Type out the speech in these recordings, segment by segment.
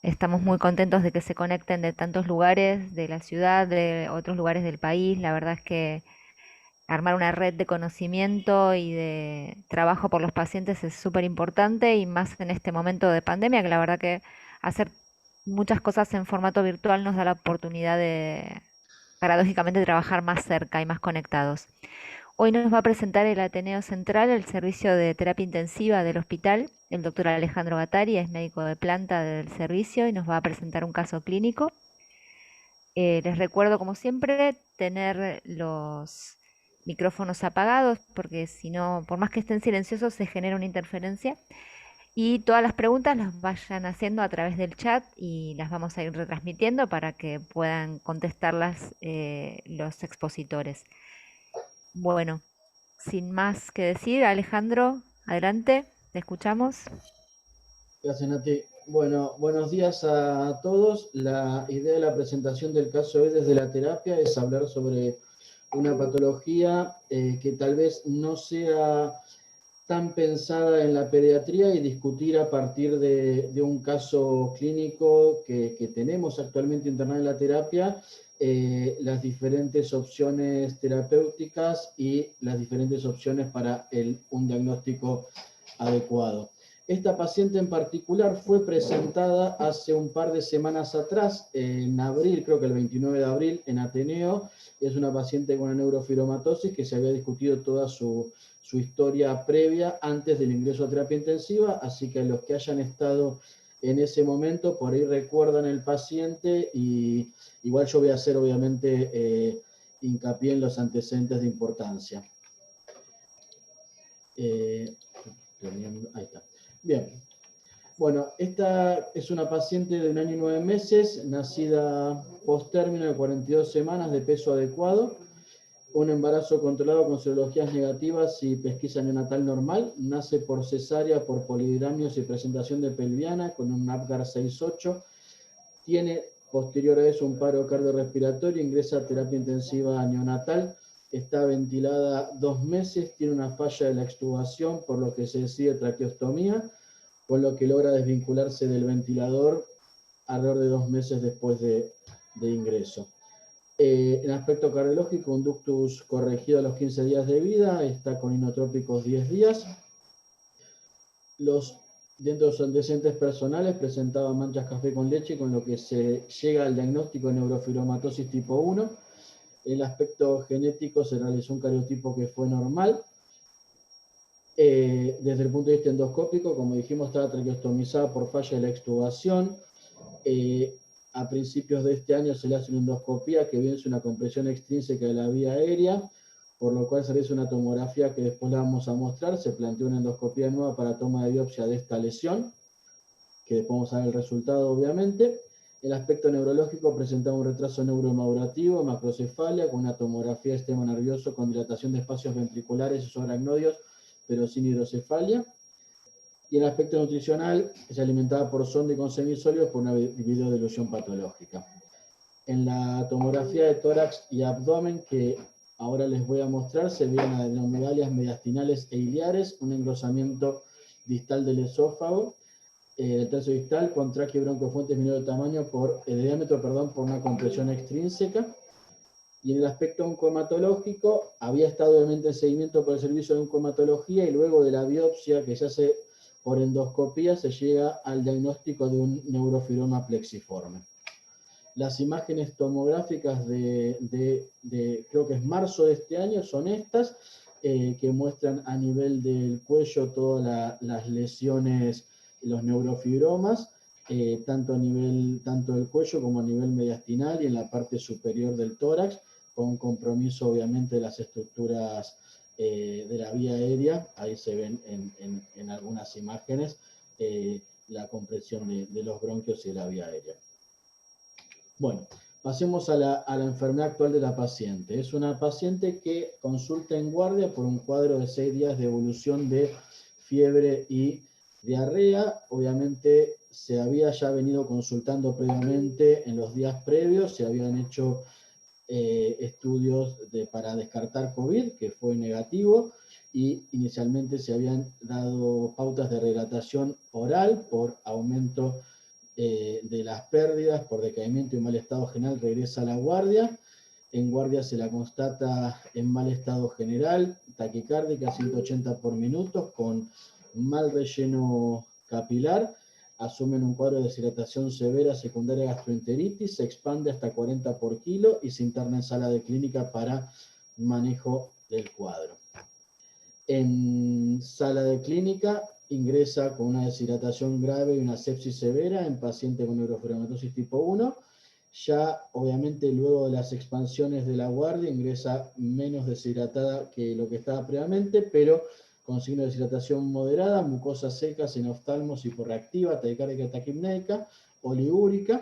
Estamos muy contentos de que se conecten de tantos lugares de la ciudad, de otros lugares del país. La verdad es que armar una red de conocimiento y de trabajo por los pacientes es súper importante y más en este momento de pandemia, que la verdad que hacer muchas cosas en formato virtual nos da la oportunidad de, paradójicamente, trabajar más cerca y más conectados. Hoy nos va a presentar el Ateneo Central, el servicio de terapia intensiva del hospital. El doctor Alejandro Gattari es médico de planta del servicio y nos va a presentar un caso clínico. Les recuerdo, como siempre, tener los micrófonos apagados porque si no, por más que estén silenciosos, se genera una interferencia. Y todas las preguntas las vayan haciendo a través del chat y las vamos a ir retransmitiendo para que puedan contestarlas los expositores. Bueno, sin más que decir, Alejandro, adelante, te escuchamos. Gracias, Nati. Bueno, buenos días a todos. La idea de la presentación del caso hoy desde la terapia es hablar sobre una patología que tal vez no sea tan pensada en la pediatría y discutir a partir de un caso clínico que tenemos actualmente internado en la terapia, las diferentes opciones terapéuticas y las diferentes opciones para un diagnóstico adecuado. Esta paciente en particular fue presentada hace un par de semanas atrás, en abril, creo que el 29 de abril, en Ateneo. Es una paciente con una neurofibromatosis que se había discutido toda su historia previa antes del ingreso a terapia intensiva, así que los que hayan estado en ese momento, por ahí recuerdan el paciente y igual yo voy a hacer obviamente hincapié en los antecedentes de importancia. Eh, Ahí está. Bien. Bueno, esta es una paciente de 1 año y 9 meses, nacida post término de 42 semanas, de peso adecuado, un embarazo controlado con serologías negativas y pesquisa neonatal normal, nace por cesárea, por poligramios y presentación de pelviana con un APGAR 6,8, tiene posterior a eso un paro cardiorrespiratorio, ingresa a terapia intensiva neonatal, está ventilada 2 meses, tiene una falla de la extubación, por lo que se decide traqueostomía, con lo que logra desvincularse del ventilador alrededor de 2 meses después de ingreso. En aspecto cardiológico, un ductus corregido a los 15 días de vida, está con inotrópicos 10 días. Dentro de los antecedentes personales presentaba manchas café con leche, con lo que se llega al diagnóstico de neurofibromatosis tipo 1. El aspecto genético se realizó un cariotipo que fue normal. Desde el punto de vista endoscópico, como dijimos, estaba traqueostomizada por falla de la extubación. A principios de este año se le hace una endoscopía que vence una compresión extrínseca de la vía aérea, por lo cual se le hizo una tomografía que después la vamos a mostrar. Se planteó una endoscopía nueva para toma de biopsia de esta lesión, que después vamos a ver el resultado, obviamente. El aspecto neurológico presentaba un retraso neuromadurativo, macrocefalia, con una tomografía de sistema nervioso con dilatación de espacios ventriculares y subaracnoides, pero sin hidrocefalia. Y el aspecto nutricional se alimentaba por sonda y con semisólidos por una videodilución patológica. En la tomografía de tórax y abdomen, que ahora les voy a mostrar, se ven adenomegalias mediastinales e iliares, un engrosamiento distal del esófago, del tercio distal, con tráqueo y broncofuentes menor de diámetro, por una compresión extrínseca. Y en el aspecto oncohematológico, había estado obviamente en seguimiento por el servicio de oncohematología y luego de la biopsia que se hace por endoscopía se llega al diagnóstico de un neurofibroma plexiforme. Las imágenes tomográficas creo que es marzo de este año, son estas, que muestran a nivel del cuello todas las lesiones, los neurofibromas, tanto del cuello como a nivel mediastinal y en la parte superior del tórax, con compromiso obviamente de las estructuras de la vía aérea. Ahí se ven en algunas imágenes la compresión de los bronquios y de la vía aérea. Bueno, pasemos a la enfermedad actual de la paciente. Es una paciente que consulta en guardia por un cuadro de 6 días de evolución de fiebre y diarrea. Obviamente se había ya venido consultando previamente en los días previos, se habían hecho estudios para descartar COVID, que fue negativo, y inicialmente se habían dado pautas de rehidratación oral por aumento de las pérdidas por decaimiento y mal estado general regresa a la guardia. En guardia se la constata en mal estado general, taquicárdica 180 por minuto, con mal relleno capilar, asumen un cuadro de deshidratación severa secundaria gastroenteritis, se expande hasta 40 por kilo y se interna en sala de clínica para manejo del cuadro. En sala de clínica ingresa con una deshidratación grave y una sepsis severa en paciente con neurofibromatosis tipo 1. Ya, obviamente, luego de las expansiones de la guardia, ingresa menos deshidratada que lo que estaba previamente, pero con signo de deshidratación moderada, mucosa seca, xenoftalmos, hiporreactiva, taquicárdica, taquipneica, oliúrica.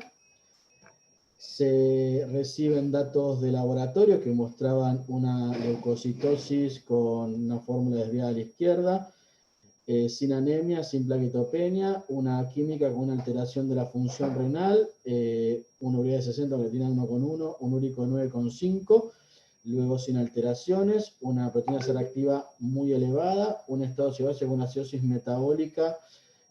Se reciben datos de laboratorio que mostraban una leucocitosis con una fórmula desviada a la izquierda, sin anemia, sin plaquetopenia, una química con una alteración de la función renal, una urea de 60, creatina 1,1, un úrico 9,5, luego sin alteraciones, una proteína C reactiva muy elevada, un estado sebáceo con una acidosis metabólica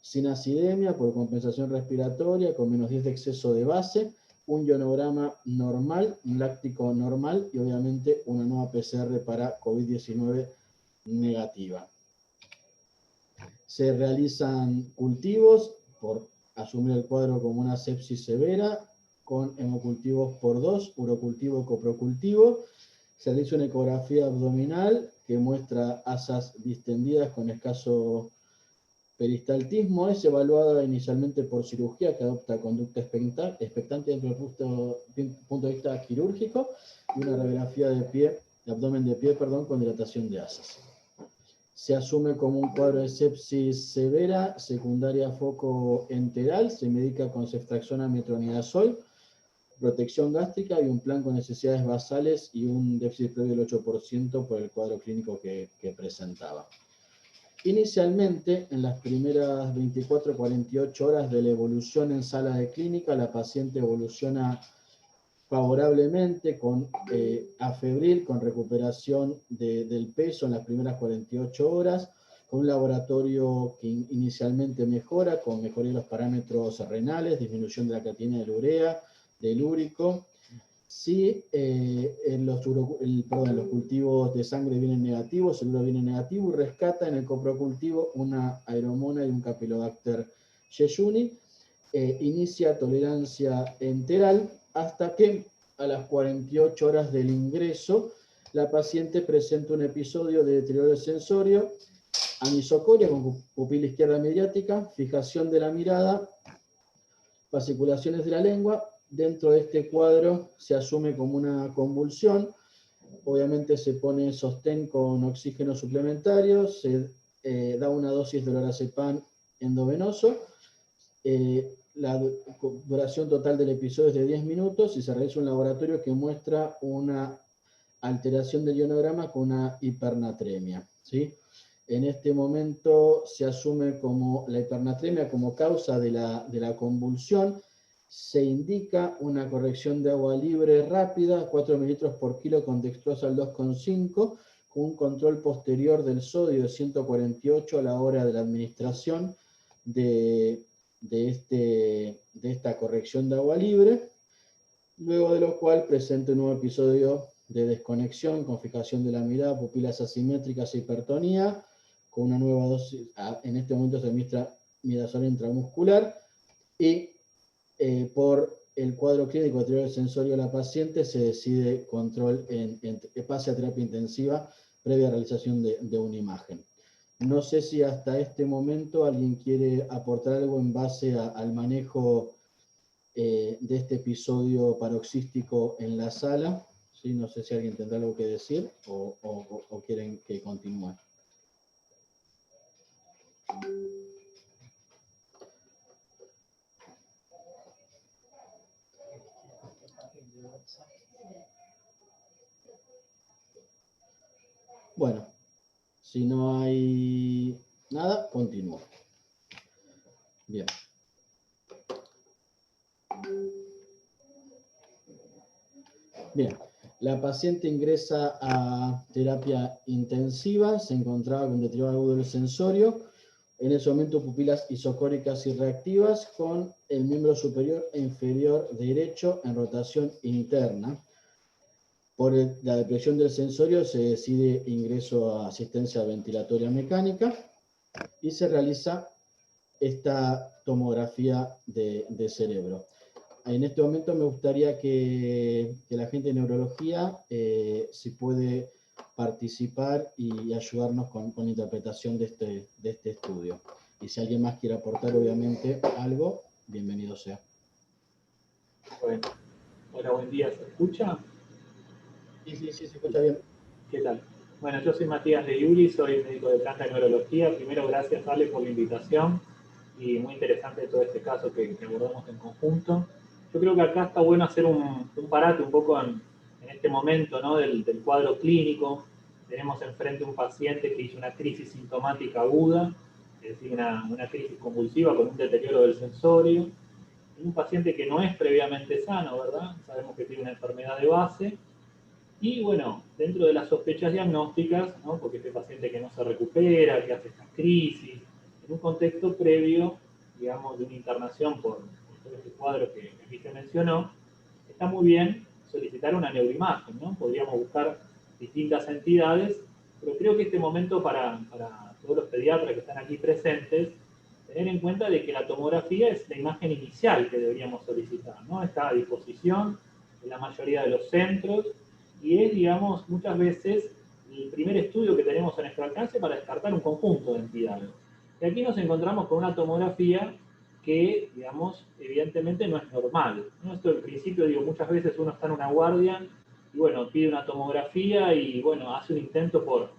sin acidemia por compensación respiratoria, con -10 de exceso de base, un ionograma normal, un láctico normal y obviamente una nueva PCR para COVID-19 negativa. Se realizan cultivos por asumir el cuadro como una sepsis severa, con hemocultivos por 2, urocultivo, coprocultivo. Se realiza una ecografía abdominal que muestra asas distendidas con escaso peristaltismo. Es evaluada inicialmente por cirugía, que adopta conducta expectante desde el punto de vista quirúrgico, y una radiografía de abdomen de pie, con dilatación de asas. Se asume como un cuadro de sepsis severa, secundaria a foco enteral, se medica con ceftriaxona, metronidazol, protección gástrica y un plan con necesidades basales y un déficit previo del 8% por el cuadro clínico que presentaba. Inicialmente, en las primeras 24-48 horas de la evolución en sala de clínica, la paciente evoluciona favorablemente, con afebril, con recuperación del peso en las primeras 48 horas, con un laboratorio que inicialmente mejora, con mejoría de los parámetros renales, disminución de la creatinina, de la urea, del úrico. Si los cultivos de sangre vienen negativos, el uro viene negativo, y rescata en el coprocultivo una aeromona y un Capilobacter jejuni. Inicia tolerancia enteral hasta que a las 48 horas del ingreso la paciente presenta un episodio de deterioro del sensorio, anisocoria con pupila izquierda mediática, fijación de la mirada, fasciculaciones de la lengua. Dentro de este cuadro se asume como una convulsión. Obviamente se pone sostén con oxígeno suplementario, se da una dosis de lorazepam endovenoso. La duración total del episodio es de 10 minutos y se realiza un laboratorio que muestra una alteración del ionograma con una hipernatremia, ¿sí? En este momento se asume como la hipernatremia como causa de la convulsión. Se indica una corrección de agua libre rápida, 4 mililitros por kilo con dextrosal 2,5, con un control posterior del sodio de 148 a la hora de la administración de esta corrección de agua libre, luego de lo cual presenta un nuevo episodio de desconexión, con fijación de la mirada, pupilas asimétricas e hipertonía, con una nueva dosis. En este momento se administra midazolam intramuscular, y por el cuadro clínico de deterioro del sensorio de la paciente se decide control pase a terapia intensiva previa realización de una imagen. No sé si hasta este momento alguien quiere aportar algo en base al manejo de este episodio paroxístico en la sala. ¿Sí? No sé si alguien tendrá algo que decir o quieren que continúe. Bueno, si no hay nada, continúo. Bien. Bien, la paciente ingresa a terapia intensiva, se encontraba con deterioro agudo del sensorio, En ese momento pupilas isocóricas y reactivas con el miembro superior e inferior derecho en rotación interna. Por la depresión del sensorio se decide ingreso a asistencia ventilatoria mecánica y se realiza esta tomografía de cerebro. En este momento me gustaría que la gente de neurología si puede participar y ayudarnos con la interpretación de este estudio. Y si alguien más quiere aportar, obviamente, algo, bienvenido sea. Bueno, hola, buen día, ¿se escucha? Sí, se escucha bien. ¿Qué tal? Bueno, yo soy Matías de Yuri, soy médico de planta de neurología. Primero, gracias, Ale, por la invitación y muy interesante todo este caso que abordamos en conjunto. Yo creo que acá está bueno hacer un parate un poco en este momento, ¿no? del cuadro clínico. Tenemos enfrente un paciente que hizo una crisis sintomática aguda, es decir, una crisis convulsiva con un deterioro del sensorio. Un paciente que no es previamente sano, ¿verdad? Sabemos que tiene una enfermedad de base. Y bueno, dentro de las sospechas diagnósticas, ¿no? Porque este paciente que no se recupera, que hace estas crisis, en un contexto previo, digamos, de una internación por todo este cuadro que aquí se mencionó, está muy bien solicitar una neuroimagen, ¿no? Podríamos buscar distintas entidades, pero creo que este momento para todos los pediatras que están aquí presentes, tener en cuenta de que la tomografía es la imagen inicial que deberíamos solicitar, ¿no? Está a disposición de la mayoría de los centros, y es, digamos, muchas veces el primer estudio que tenemos a nuestro alcance para descartar un conjunto de entidades. Y aquí nos encontramos con una tomografía que, digamos, evidentemente no es normal, ¿no? Esto al principio, digo, muchas veces uno está en una guardia y, bueno, pide una tomografía y, bueno, hace un intento por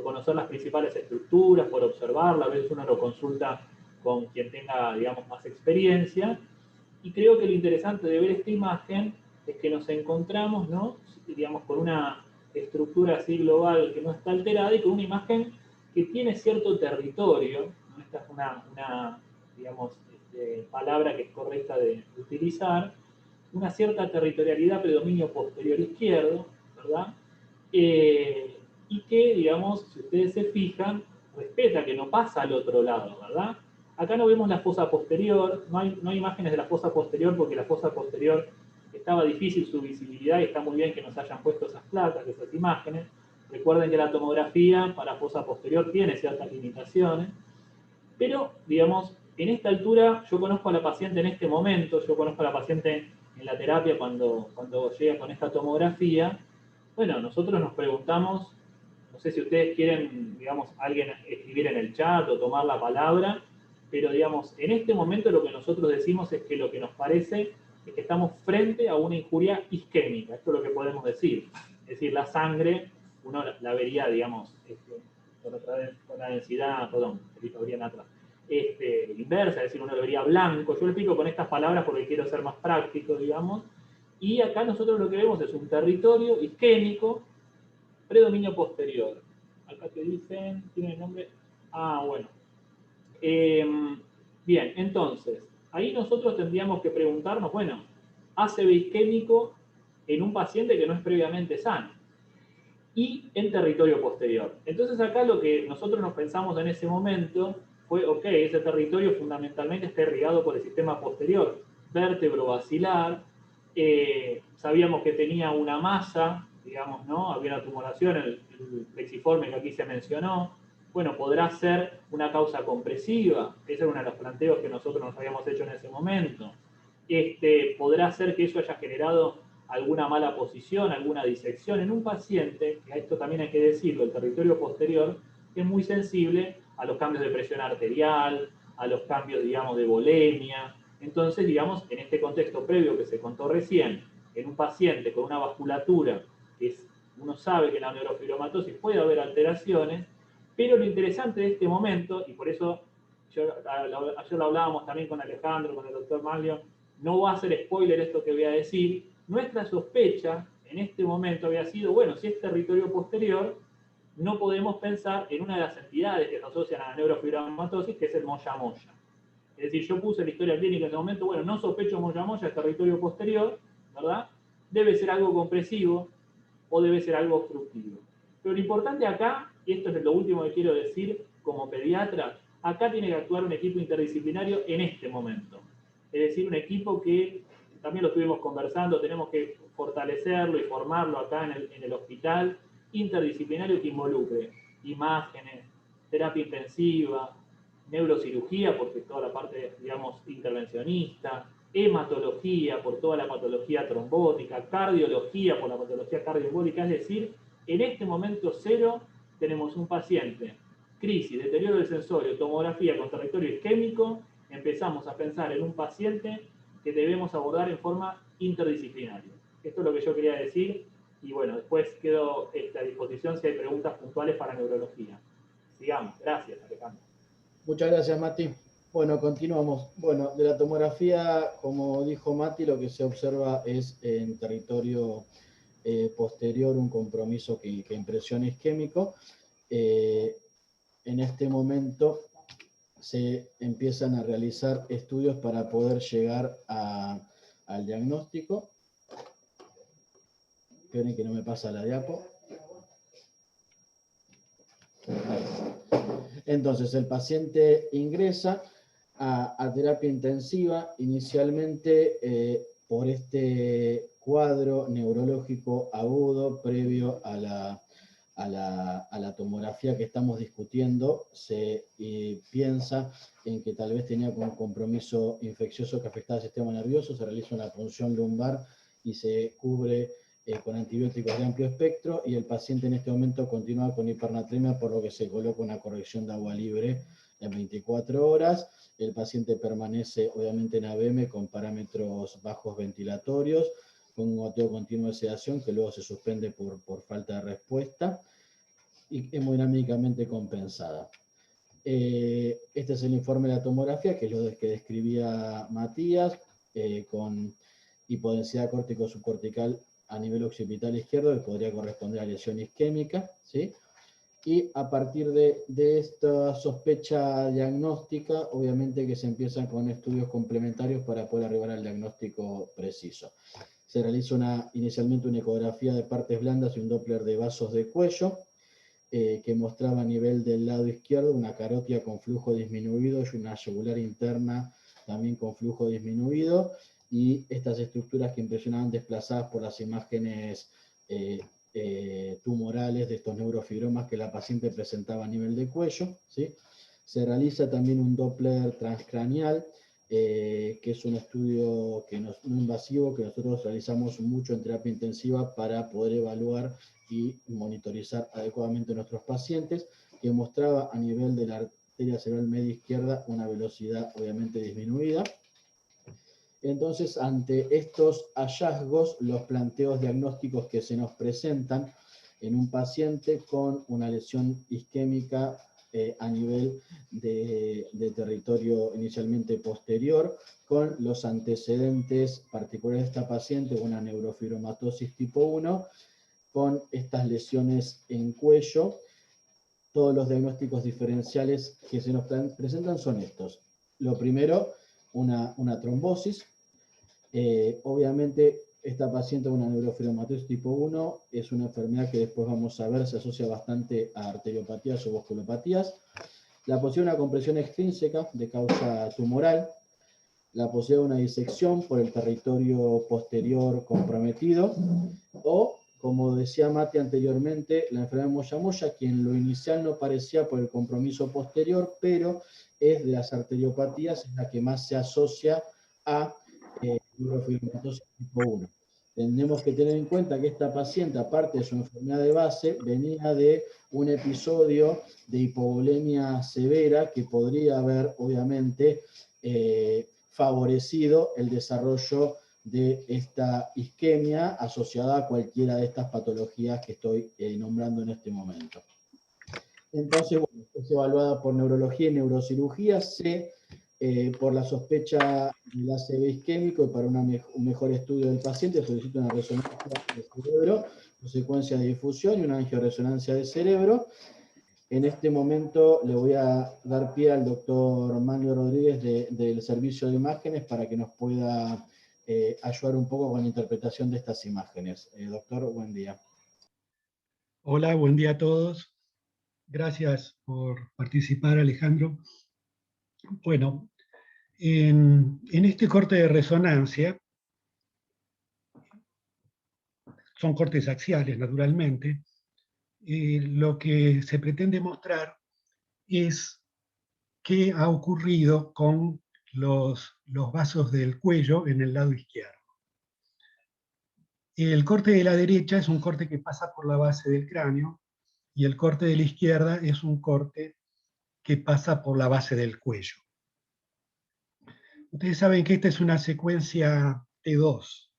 conocer las principales estructuras, por observarla, a veces uno lo consulta con quien tenga, digamos, más experiencia. Y creo que lo interesante de ver esta imagen es que nos encontramos, ¿no? Digamos, con una estructura así global que no está alterada y con una imagen que tiene cierto territorio, ¿no? Esta es una digamos, palabra que es correcta de utilizar, una cierta territorialidad, predominio posterior izquierdo, ¿verdad? Y que, digamos, si ustedes se fijan, respeta que no pasa al otro lado, ¿verdad? Acá no vemos la fosa posterior, no hay imágenes de la fosa posterior porque la fosa posterior estaba difícil su visibilidad y está muy bien que nos hayan puesto esas placas, esas imágenes. Recuerden que la tomografía para fosa posterior tiene ciertas limitaciones, pero, digamos, en esta altura yo conozco a la paciente en este momento, yo conozco a la paciente en la terapia cuando llega con esta tomografía. Bueno, nosotros nos preguntamos, no sé si ustedes quieren, digamos, alguien escribir en el chat o tomar la palabra, pero, digamos, en este momento lo que nosotros decimos es que lo que nos parece es que estamos frente a una injuria isquémica, esto es lo que podemos decir. Es decir, la sangre, uno la vería, digamos, con la densidad, perdón, atrás, inversa, es decir, uno lo vería blanco. Yo lo explico con estas palabras porque quiero ser más práctico, digamos. Y acá nosotros lo que vemos es un territorio isquémico, predominio posterior. Acá te dicen, tiene el nombre. Ah, bueno. Bien, entonces, ahí nosotros tendríamos que preguntarnos, bueno, ACV isquémico en un paciente que no es previamente sano y en territorio posterior. Entonces acá lo que nosotros nos pensamos en ese momento fue, ok, ese territorio fundamentalmente está irrigado por el sistema posterior, vértebro basilar, sabíamos que tenía una masa, digamos, ¿no? Había una tumoración, el plexiforme que aquí se mencionó. Bueno, podrá ser una causa compresiva, ese era uno de los planteos que nosotros nos habíamos hecho en ese momento. Podrá ser que eso haya generado alguna mala posición, alguna disección en un paciente, que a esto también hay que decirlo, el territorio posterior es muy sensible a los cambios de presión arterial, a los cambios, digamos, de volemia. Entonces, digamos, en este contexto previo que se contó recién, en un paciente con una vasculatura, uno sabe que en la neurofibromatosis puede haber alteraciones, pero lo interesante de este momento, y por eso ayer lo hablábamos también con Alejandro, con el doctor Maglio, no va a ser spoiler esto que voy a decir, nuestra sospecha en este momento había sido, bueno, si es territorio posterior, no podemos pensar en una de las entidades que se asocian a la neurofibromatosis, que es el moya-moya. Es decir, yo puse la historia clínica en ese momento, bueno, no sospecho moya-moya, es territorio posterior, ¿verdad? Debe ser algo compresivo o debe ser algo obstructivo. Pero lo importante acá, y esto es lo último que quiero decir como pediatra, Acá tiene que actuar un equipo interdisciplinario en este momento. Es decir, un equipo que también lo estuvimos conversando, tenemos que fortalecerlo y formarlo acá en el hospital, interdisciplinario que involucre imágenes, terapia intensiva, neurocirugía, porque toda la parte, digamos, intervencionista, hematología, por toda la patología trombótica, cardiología, por la patología cardioembólica. Es decir, en este momento cero tenemos un paciente, crisis, deterioro del sensorio, tomografía con territorio isquémico, empezamos a pensar en un paciente que debemos abordar en forma interdisciplinaria. Esto es lo que yo quería decir, y bueno, después quedo a disposición si hay preguntas puntuales para neurología. Sigamos. Gracias, Alejandro. Muchas gracias, Mati. Bueno, continuamos. Bueno, de la tomografía, como dijo Mati, lo que se observa es en territorio posterior un compromiso que impresiona isquémico. En este momento se empiezan a realizar estudios para poder llegar al diagnóstico. Esperen que no me pasa la diapo. Entonces, el paciente ingresa a terapia intensiva inicialmente por este cuadro neurológico agudo previo a la tomografía que estamos discutiendo. Se piensa en que tal vez tenía un compromiso infeccioso que afectaba al sistema nervioso, se realiza una punción lumbar y se cubre con antibióticos de amplio espectro, y el paciente en este momento continúa con hipernatremia, por lo que se coloca una corrección de agua libre en 24 horas. El paciente permanece obviamente en ABM con parámetros bajos ventilatorios, con un goteo continuo de sedación que luego se suspende por falta de respuesta y hemodinámicamente compensada. Este es el informe de la tomografía, que es lo que describía Matías, con hipodensidad córtico subcortical a nivel occipital izquierdo, que podría corresponder a lesión isquémica, ¿sí? Y a partir de esta sospecha diagnóstica, obviamente que se empiezan con estudios complementarios para poder arribar al diagnóstico preciso. Se realiza inicialmente una ecografía de partes blandas y un Doppler de vasos de cuello, que mostraba a nivel del lado izquierdo una carótida con flujo disminuido y una yugular interna también con flujo disminuido, y estas estructuras que impresionaban desplazadas por las imágenes tumorales de estos neurofibromas que la paciente presentaba a nivel de cuello, ¿sí? Se realiza también un Doppler transcranial, que es un estudio no invasivo que nosotros realizamos mucho en terapia intensiva para poder evaluar y monitorizar adecuadamente a nuestros pacientes, que mostraba a nivel de la arteria cerebral media izquierda una velocidad obviamente disminuida. Entonces, ante estos hallazgos, los planteos diagnósticos que se nos presentan en un paciente con una lesión isquémica a nivel de territorio inicialmente posterior, con los antecedentes particulares de esta paciente, una neurofibromatosis tipo 1, con estas lesiones en cuello. Todos los diagnósticos diferenciales que se nos presentan son estos. Lo primero, una trombosis. Obviamente, esta paciente con una neurofibromatosis tipo 1 es una enfermedad que después vamos a ver se asocia bastante a arteriopatías o vasculopatías. La posibilidad de una compresión extrínseca de causa tumoral, la posibilidad de una disección por el territorio posterior comprometido, o, como decía Mati anteriormente, la enfermedad de Moyamoya, que en lo inicial no parecía por el compromiso posterior, pero es de las arteriopatías es la que más se asocia a neurofibromatosis tipo 1. Tenemos que tener en cuenta que esta paciente, aparte de su enfermedad de base, venía de un episodio de hipovolemia severa que podría haber, obviamente, favorecido el desarrollo de esta isquemia asociada a cualquiera de estas patologías que estoy nombrando en este momento. Entonces, bueno, es evaluada por neurología y neurocirugía, por la sospecha del ACV isquémico, y para un mejor estudio del paciente solicita una resonancia de cerebro, con secuencia de difusión y una angioresonancia de cerebro. En este momento le voy a dar pie al doctor Manlio Rodríguez del Servicio de Imágenes para que nos pueda ayudar un poco con la interpretación de estas imágenes. Doctor, buen día. Hola, buen día a todos. Gracias por participar, Alejandro. Bueno, en este corte de resonancia, son cortes axiales naturalmente, lo que se pretende mostrar es qué ha ocurrido con los vasos del cuello en el lado izquierdo. El corte de la derecha es un corte que pasa por la base del cráneo, y el corte de la izquierda es un corte que pasa por la base del cuello. Ustedes saben que esta es una secuencia T2.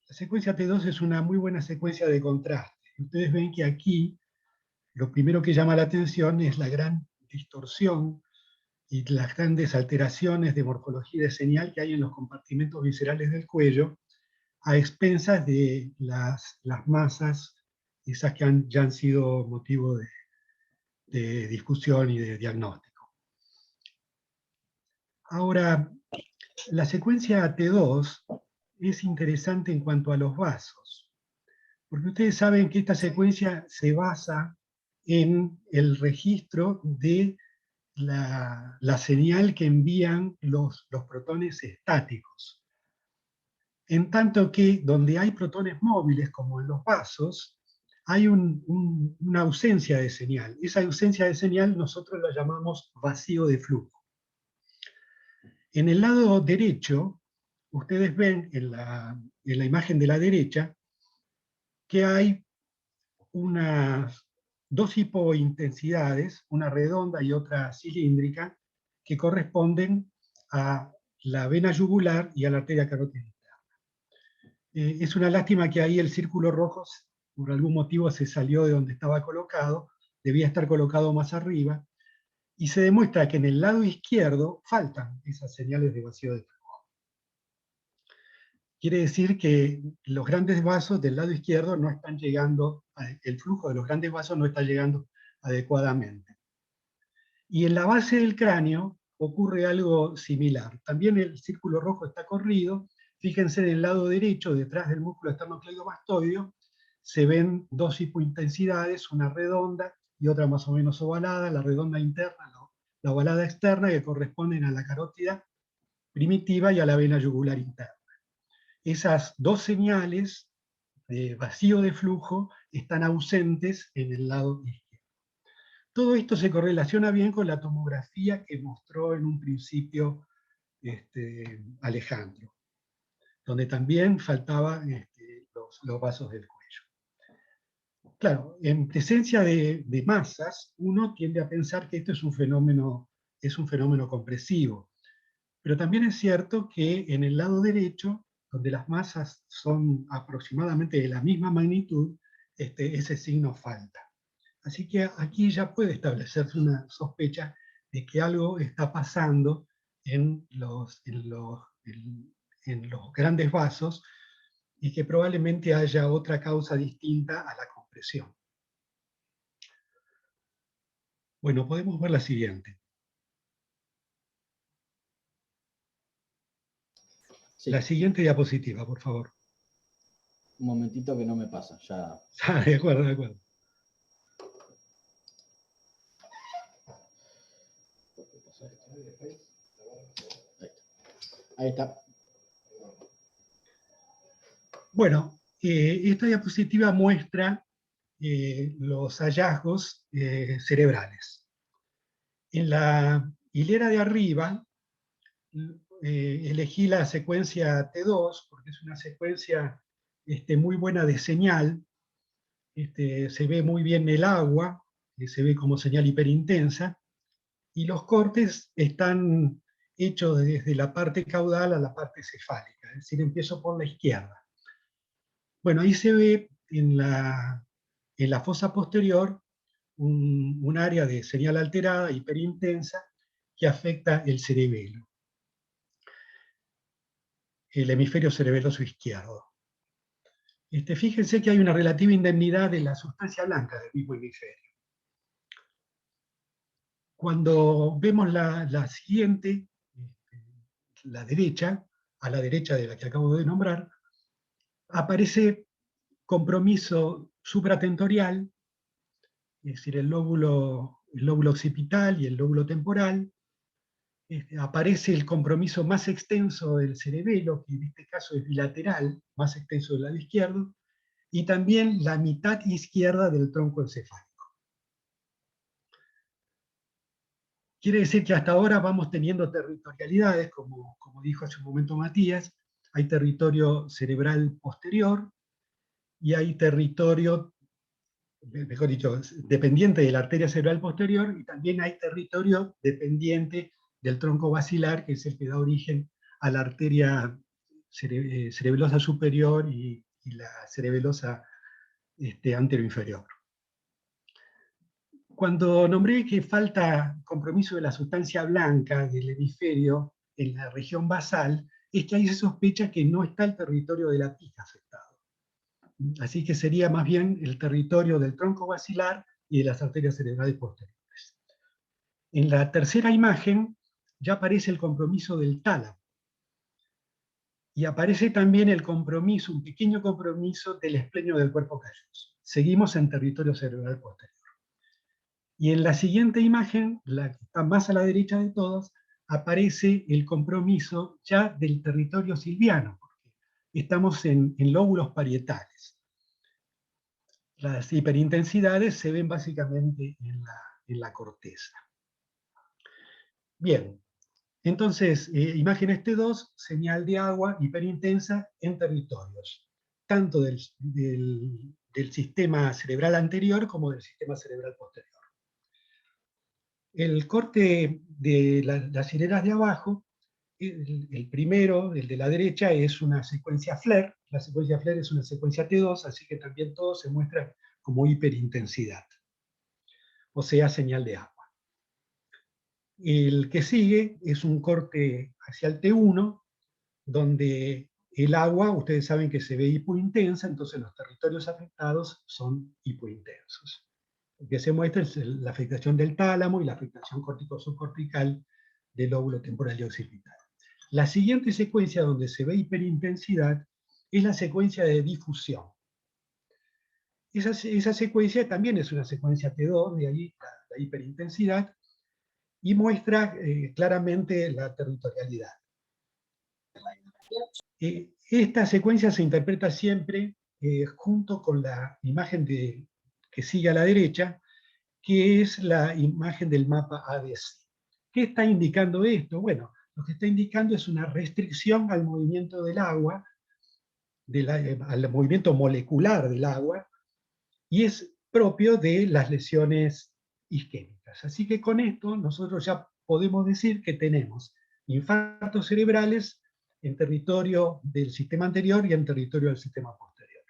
La secuencia T2 es una muy buena secuencia de contraste. Ustedes ven que aquí lo primero que llama la atención es la gran distorsión y las grandes alteraciones de morfología de señal que hay en los compartimentos viscerales del cuello, a expensas de las masas, esas que ya han sido motivo de discusión y de diagnóstico. Ahora, la secuencia T2 es interesante en cuanto a los vasos, porque ustedes saben que esta secuencia se basa en el registro de la señal que envían los protones estáticos. En tanto que donde hay protones móviles, como en los vasos, hay una ausencia de señal. Esa ausencia de señal nosotros la llamamos vacío de flujo. En el lado derecho, ustedes ven en la imagen de la derecha que hay dos hipointensidades, una redonda y otra cilíndrica, que corresponden a la vena yugular y a la arteria carótida. Es una lástima que ahí el círculo rojo, por algún motivo, se salió de donde estaba colocado, debía estar colocado más arriba, y se demuestra que en el lado izquierdo faltan esas señales de vacío de flujo. Quiere decir que los grandes vasos del lado izquierdo no están llegando, el flujo de los grandes vasos no está llegando adecuadamente. Y en la base del cráneo ocurre algo similar. También el círculo rojo está corrido. Fíjense del lado derecho, detrás del músculo esternocleidomastoideo, se ven dos hipointensidades, una redonda y otra más o menos ovalada, la redonda interna, la ovalada externa, que corresponden a la carótida primitiva y a la vena yugular interna. Esas dos señales de vacío de flujo están ausentes en el lado izquierdo. Todo esto se correlaciona bien con la tomografía que mostró en un principio Alejandro, donde también faltaban los vasos del cuello. Claro, en presencia de masas, uno tiende a pensar que esto es un fenómeno compresivo, pero también es cierto que en el lado derecho, donde las masas son aproximadamente de la misma magnitud, ese signo falta. Así que aquí ya puede establecerse una sospecha de que algo está pasando en los grandes vasos, y que probablemente haya otra causa distinta a la compresión. Bueno, podemos ver la siguiente. Sí. La siguiente diapositiva, por favor. Un momentito que no me pasa, ya. De acuerdo, de acuerdo. Ahí está. Bueno, esta diapositiva muestra los hallazgos cerebrales. En la hilera de arriba, elegí la secuencia T2, porque es una secuencia muy buena de señal. Se ve muy bien el agua, se ve como señal hiperintensa, y los cortes están hechos desde la parte caudal a la parte cefálica, es decir, empiezo por la izquierda. Bueno, ahí se ve en la fosa posterior un área de señal alterada, hiperintensa, que afecta el cerebelo, el hemisferio cerebeloso izquierdo. Fíjense que hay una relativa indemnidad de la sustancia blanca del mismo hemisferio. Cuando vemos la siguiente, la derecha, a la derecha de la que acabo de nombrar, aparece compromiso supratentorial, es decir, el lóbulo occipital y el lóbulo temporal, aparece el compromiso más extenso del cerebelo, que en este caso es bilateral, más extenso del lado izquierdo, y también la mitad izquierda del tronco encefálico. Quiere decir que hasta ahora vamos teniendo territorialidades, como dijo hace un momento Matías. Hay territorio cerebral posterior y hay territorio, mejor dicho, dependiente de la arteria cerebral posterior, y también hay territorio dependiente del tronco basilar, que es el que da origen a la arteria cerebelosa superior y la cerebelosa anteroinferior. Cuando nombré que falta compromiso de la sustancia blanca del hemisferio en la región basal, es que ahí se sospecha que no está el territorio de la pija afectado. Así que sería más bien el territorio del tronco basilar y de las arterias cerebrales posteriores. En la tercera imagen ya aparece el compromiso del tálamo. Y aparece también el compromiso, un pequeño compromiso del esplenio del cuerpo calloso. Seguimos en territorio cerebral posterior. Y en la siguiente imagen, la que está más a la derecha de todas, aparece el compromiso ya del territorio silviano, porque estamos en lóbulos parietales. Las hiperintensidades se ven básicamente en la corteza. Bien, entonces, imagen T2, señal de agua hiperintensa en territorios, tanto del sistema cerebral anterior como del sistema cerebral posterior. El corte de las hileras de abajo, el primero, el de la derecha, es una secuencia FLAIR. La secuencia FLAIR es una secuencia T2, así que también todo se muestra como hiperintensidad, o sea, señal de agua. El que sigue es un corte hacia el T1, donde el agua, ustedes saben que se ve hipointensa, entonces los territorios afectados son hipointensos. Lo que se muestra es la afectación del tálamo y la afectación córtico-subcortical del lóbulo temporal y occipital. La siguiente secuencia donde se ve hiperintensidad es la secuencia de difusión. Esa secuencia también es una secuencia T2, de ahí la hiperintensidad, y muestra claramente la territorialidad. Esta secuencia se interpreta siempre junto con la imagen que sigue a la derecha, que es la imagen del mapa ADC. ¿Qué está indicando esto? Bueno, lo que está indicando es una restricción al movimiento del agua, al movimiento molecular del agua, y es propio de las lesiones isquémicas. Así que con esto nosotros ya podemos decir que tenemos infartos cerebrales en territorio del sistema anterior y en territorio del sistema posterior.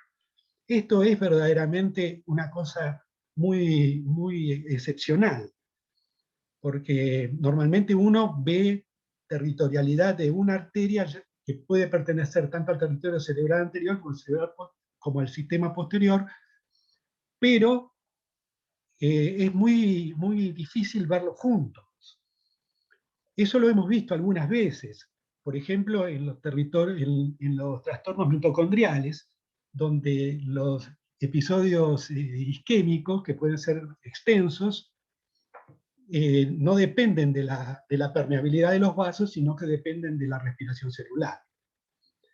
Esto es verdaderamente una cosa muy, muy excepcional, porque normalmente uno ve territorialidad de una arteria que puede pertenecer tanto al territorio cerebral anterior como al sistema posterior, pero es muy, muy difícil verlo juntos. Eso lo hemos visto algunas veces, por ejemplo, en los trastornos mitocondriales, donde los episodios isquémicos, que pueden ser extensos, no dependen de la permeabilidad de los vasos, sino que dependen de la respiración celular.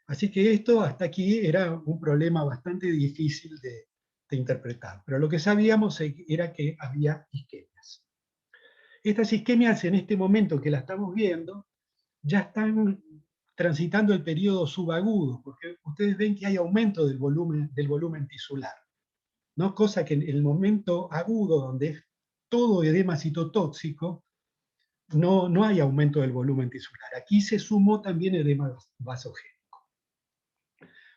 Así que esto hasta aquí era un problema bastante difícil de interpretar, pero lo que sabíamos era que había isquemias. Estas isquemias en este momento que la estamos viendo, ya están transitando el periodo subagudo, porque ustedes ven que hay aumento del volumen tisular, ¿no? Cosa que en el momento agudo, donde es todo edema citotóxico, no hay aumento del volumen tisular. Aquí se sumó también edema vasogénico.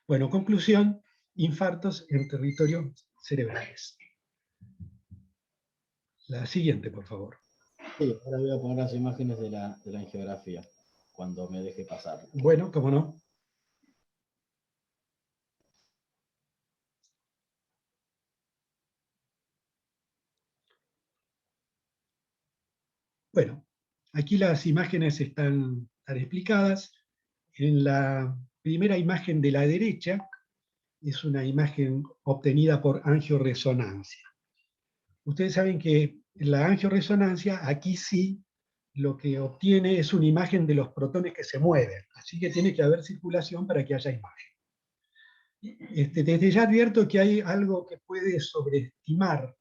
Bueno, conclusión, infartos en territorios cerebrales. La siguiente, por favor. Sí, ahora voy a poner las imágenes de la angiografía, cuando me deje pasar. Bueno, cómo no. Bueno, aquí las imágenes están explicadas. En la primera imagen de la derecha es una imagen obtenida por angioresonancia. Ustedes saben que la angioresonancia aquí sí lo que obtiene es una imagen de los protones que se mueven. Así que tiene que haber circulación para que haya imagen. Desde ya advierto que hay algo que puede sobreestimar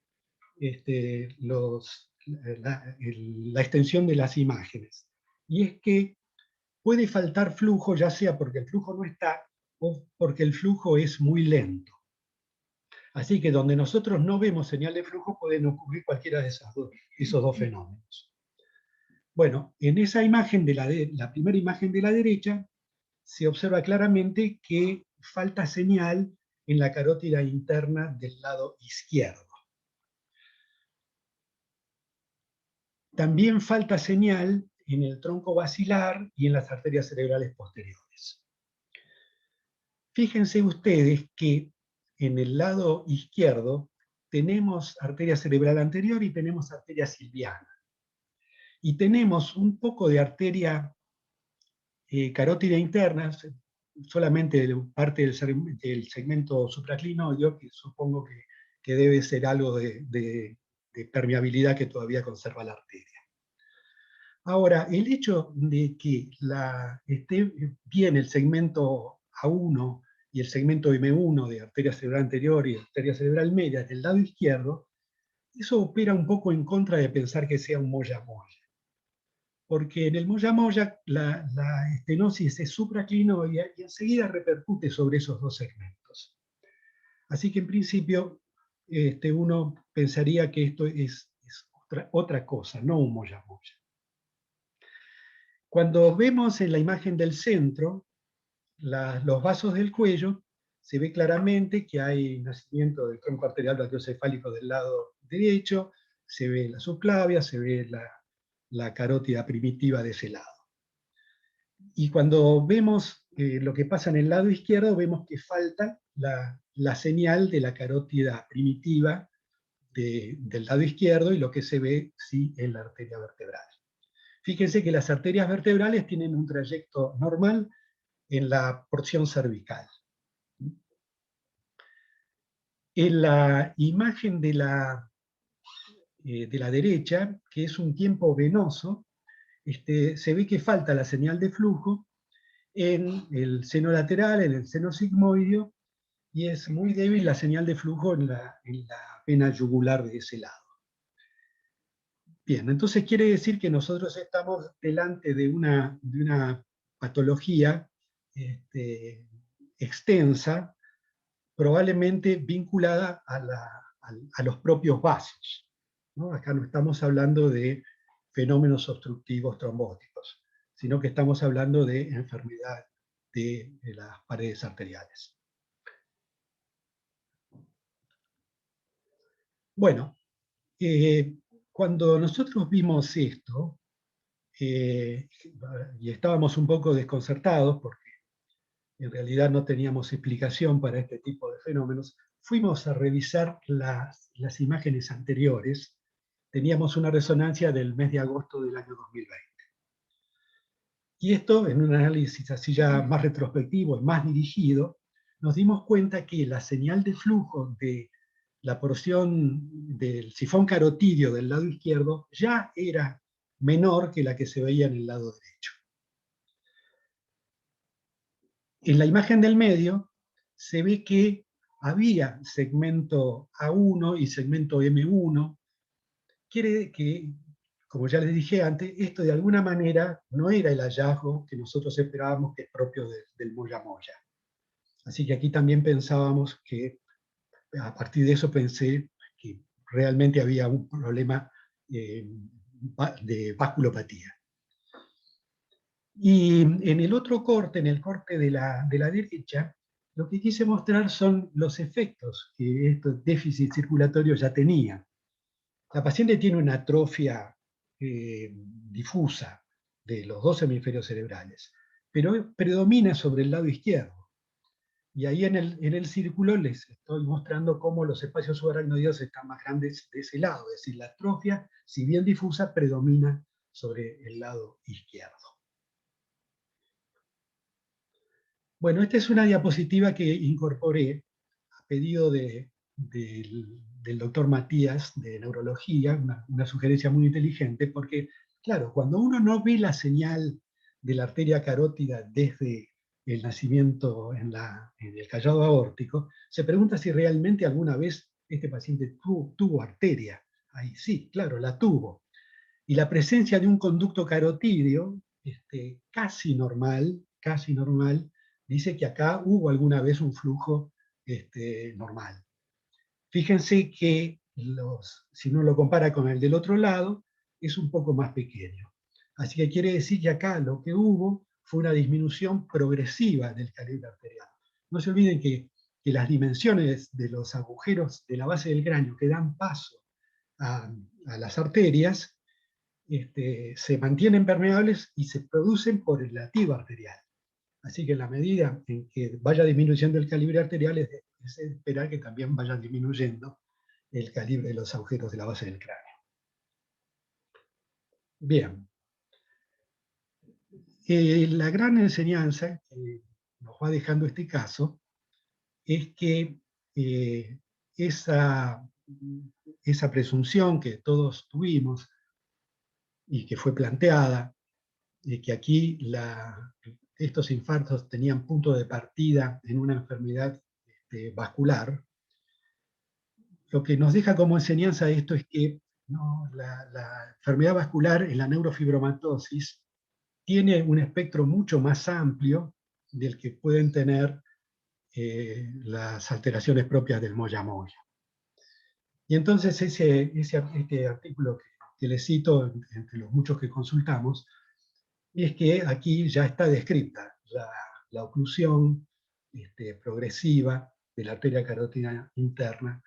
la extensión de las imágenes. Y es que puede faltar flujo, ya sea porque el flujo no está o porque el flujo es muy lento. Así que donde nosotros no vemos señal de flujo pueden ocurrir cualquiera de esos dos fenómenos. Bueno, en esa imagen la primera imagen de la derecha se observa claramente que falta señal en la carótida interna del lado izquierdo. También falta señal en el tronco basilar y en las arterias cerebrales posteriores. Fíjense ustedes que en el lado izquierdo tenemos arteria cerebral anterior y tenemos arteria silviana. Y tenemos un poco de arteria carótida interna, solamente parte del segmento supraclinoideo, que supongo que debe ser algo de permeabilidad que todavía conserva la arteria. Ahora, el hecho de que esté bien el segmento A1 y el segmento M1 de arteria cerebral anterior y arteria cerebral media del lado izquierdo, eso opera un poco en contra de pensar que sea un moya-moya. Porque en el moya-moya la estenosis es supraclinoidea y enseguida repercute sobre esos dos segmentos. Así que en principio uno pensaría que esto es otra cosa, no un moya-moya. Cuando vemos en la imagen del centro los vasos del cuello, se ve claramente que hay nacimiento del tronco arterial brachiocefálico del lado derecho, se ve la subclavia, se ve la carótida primitiva de ese lado. Y cuando vemos lo que pasa en el lado izquierdo, vemos que falta la señal de la carótida primitiva del lado izquierdo, y lo que se ve sí es la arteria vertebral. Fíjense que las arterias vertebrales tienen un trayecto normal en la porción cervical. En la imagen de la derecha, que es un tiempo venoso, se ve que falta la señal de flujo en el seno lateral, en el seno sigmoideo, y es muy débil la señal de flujo en la vena yugular de ese lado. Bien, entonces quiere decir que nosotros estamos delante de una patología extensa, probablemente vinculada a los propios vasos, ¿no? Acá no estamos hablando de fenómenos obstructivos trombóticos, sino que estamos hablando de enfermedad de las paredes arteriales. Bueno, cuando nosotros vimos esto, y estábamos un poco desconcertados porque en realidad no teníamos explicación para este tipo de fenómenos, fuimos a revisar las imágenes anteriores. Teníamos una resonancia del mes de agosto del año 2020. Y esto, en un análisis así ya más retrospectivo y más dirigido, nos dimos cuenta que la señal de flujo de la porción del sifón carotídeo del lado izquierdo ya era menor que la que se veía en el lado derecho. En la imagen del medio se ve que había segmento A1 y segmento M1. Quiere que, como ya les dije antes, esto de alguna manera no era el hallazgo que nosotros esperábamos, que es propio del moya-moya. Así que aquí también pensábamos que, a partir de eso pensé que realmente había un problema de vasculopatía. Y en el otro corte, en el corte de la derecha, lo que quise mostrar son los efectos que este déficit circulatorio ya tenía. La paciente tiene una atrofia difusa de los dos hemisferios cerebrales, pero predomina sobre el lado izquierdo. Y ahí en el círculo les estoy mostrando cómo los espacios subaracnoideos están más grandes de ese lado, es decir, la atrofia, si bien difusa, predomina sobre el lado izquierdo. Bueno, esta es una diapositiva que incorporé a pedido del doctor Matías de neurología, una sugerencia muy inteligente, porque Claro, cuando uno no ve la señal de la arteria carótida desde el nacimiento en el callado aórtico, se pregunta si realmente alguna vez este paciente tuvo arteria. Ahí sí, claro, la tuvo. Y la presencia de un conducto carotídeo casi normal, dice que acá hubo alguna vez un flujo normal. Fíjense que si uno lo compara con el del otro lado, es un poco más pequeño. Así que quiere decir que acá lo que hubo fue una disminución progresiva del calibre arterial. No se olviden que las dimensiones de los agujeros de la base del cráneo que dan paso a las arterias se mantienen permeables y se producen por el latido arterial. Así que en la medida en que vaya disminuyendo el calibre arterial, es esperar que también vayan disminuyendo el calibre de los agujeros de la base del cráneo. Bien. La gran enseñanza que nos va dejando este caso es que esa presunción que todos tuvimos y que fue planteada, de que aquí estos infartos tenían punto de partida en una enfermedad vascular, lo que nos deja como enseñanza esto es que la enfermedad vascular en la neurofibromatosis tiene un espectro mucho más amplio del que pueden tener las alteraciones propias del moya-moya. Y entonces este artículo que les cito, entre los muchos que consultamos, es que aquí ya está descrita la oclusión progresiva de la arteria carótida interna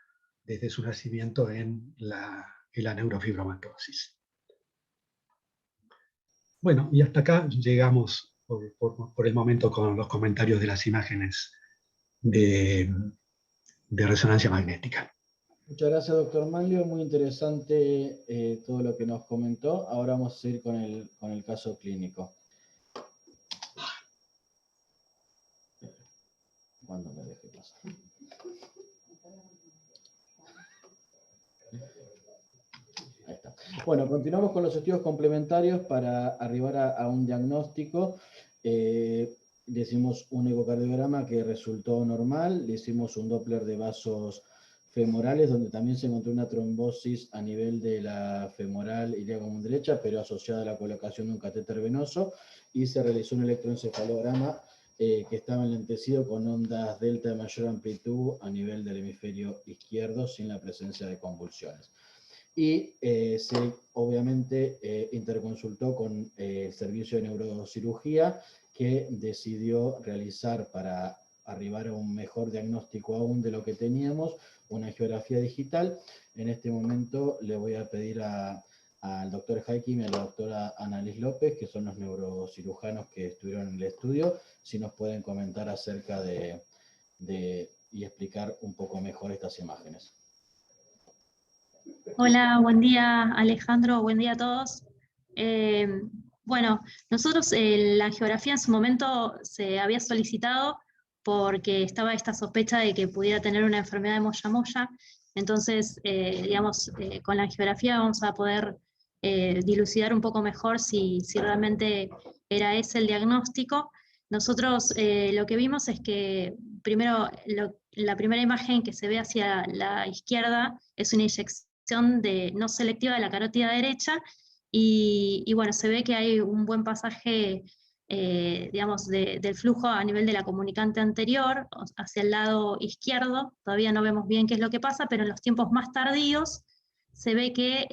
desde su nacimiento en la neurofibromatosis. Bueno, y hasta acá llegamos por el momento con los comentarios de las imágenes de resonancia magnética. Muchas gracias, doctor Manlio. Muy interesante todo lo que nos comentó. Ahora vamos a seguir con el caso clínico. ¿Cuándo me deje pasar? Ahí está. Bueno, continuamos con los estudios complementarios para arribar a un diagnóstico. Le hicimos un ecocardiograma que resultó normal, le hicimos un Doppler de vasos femorales, donde también se encontró una trombosis a nivel de la femoral ilíaca común derecha, pero asociada a la colocación de un catéter venoso, y se realizó un electroencefalograma que estaba enlentecido con ondas delta de mayor amplitud a nivel del hemisferio izquierdo, sin la presencia de convulsiones. Y se obviamente interconsultó con el servicio de neurocirugía, que decidió realizar, para arribar a un mejor diagnóstico aún de lo que teníamos, una angiografía digital. En este momento le voy a pedir al doctor Haikim y a la doctora Annalise López, que son los neurocirujanos que estuvieron en el estudio, si nos pueden comentar acerca y explicar un poco mejor estas imágenes. Hola, buen día Alejandro, buen día a todos. Bueno, nosotros la angiografía en su momento se había solicitado porque estaba esta sospecha de que pudiera tener una enfermedad de moya-moya. Entonces, digamos, con la angiografía vamos a poder dilucidar un poco mejor si realmente era ese el diagnóstico. Nosotros lo que vimos es que primero la primera imagen que se ve hacia la izquierda es una inyección no selectiva de la carótida derecha, y bueno, se ve que hay un buen pasaje, digamos, del flujo a nivel de la comunicante anterior hacia el lado izquierdo. Todavía no vemos bien qué es lo que pasa, pero en los tiempos más tardíos se ve que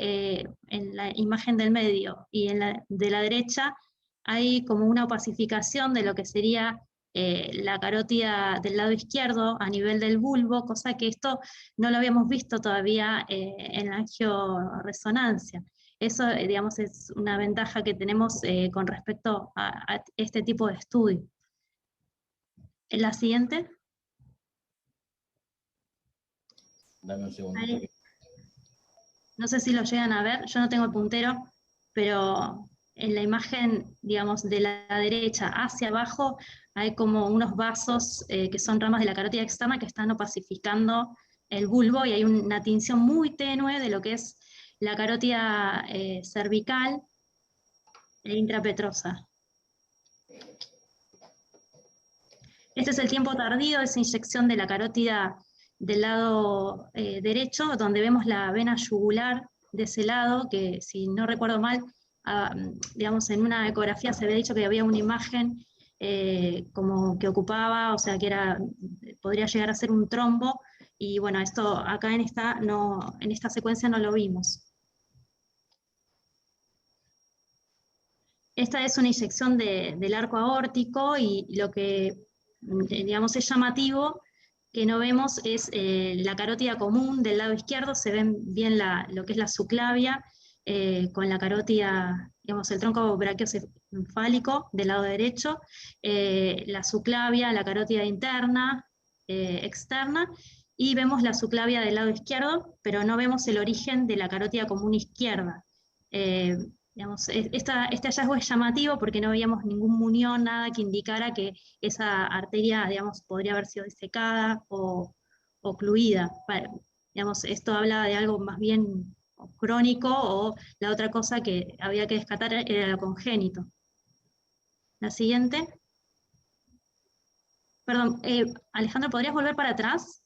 en la imagen del medio y en la de la derecha hay como una opacificación de lo que sería la carótida del lado izquierdo a nivel del bulbo, cosa que esto no lo habíamos visto todavía en la angioresonancia. Eso, digamos, es una ventaja que tenemos con respecto a este tipo de estudio. ¿En la siguiente? Dame un segundito. No sé si lo llegan a ver, yo no tengo el puntero, pero en la imagen, digamos, de la derecha hacia abajo hay como unos vasos que son ramas de la carótida externa que están opacificando el bulbo, y hay una tinción muy tenue de lo que es la carótida cervical, e intrapetrosa. Este es el tiempo tardío de esa inyección de la carótida del lado derecho, donde vemos la vena yugular de ese lado, que si no recuerdo mal, digamos, en una ecografía se había dicho que había una imagen como que ocupaba, o sea, que podría llegar a ser un trombo, y bueno, esto acá en esta secuencia no lo vimos. Esta es una inyección del arco aórtico, y lo que, digamos, es llamativo que no vemos es la carótida común del lado izquierdo. Se ven bien lo que es la subclavia, con la carótida, digamos, el tronco brachiocefálico del lado derecho, la subclavia, la carótida interna, externa, y vemos la subclavia del lado izquierdo, pero no vemos el origen de la carótida común izquierda. Digamos, este hallazgo es llamativo porque no veíamos ningún muñón, nada que indicara que esa arteria, digamos, podría haber sido disecada o ocluida. Digamos, esto habla de algo más bien crónico, o la otra cosa que había que descartar era lo congénito. La siguiente. Perdón, Alejandro, ¿podrías volver para atrás?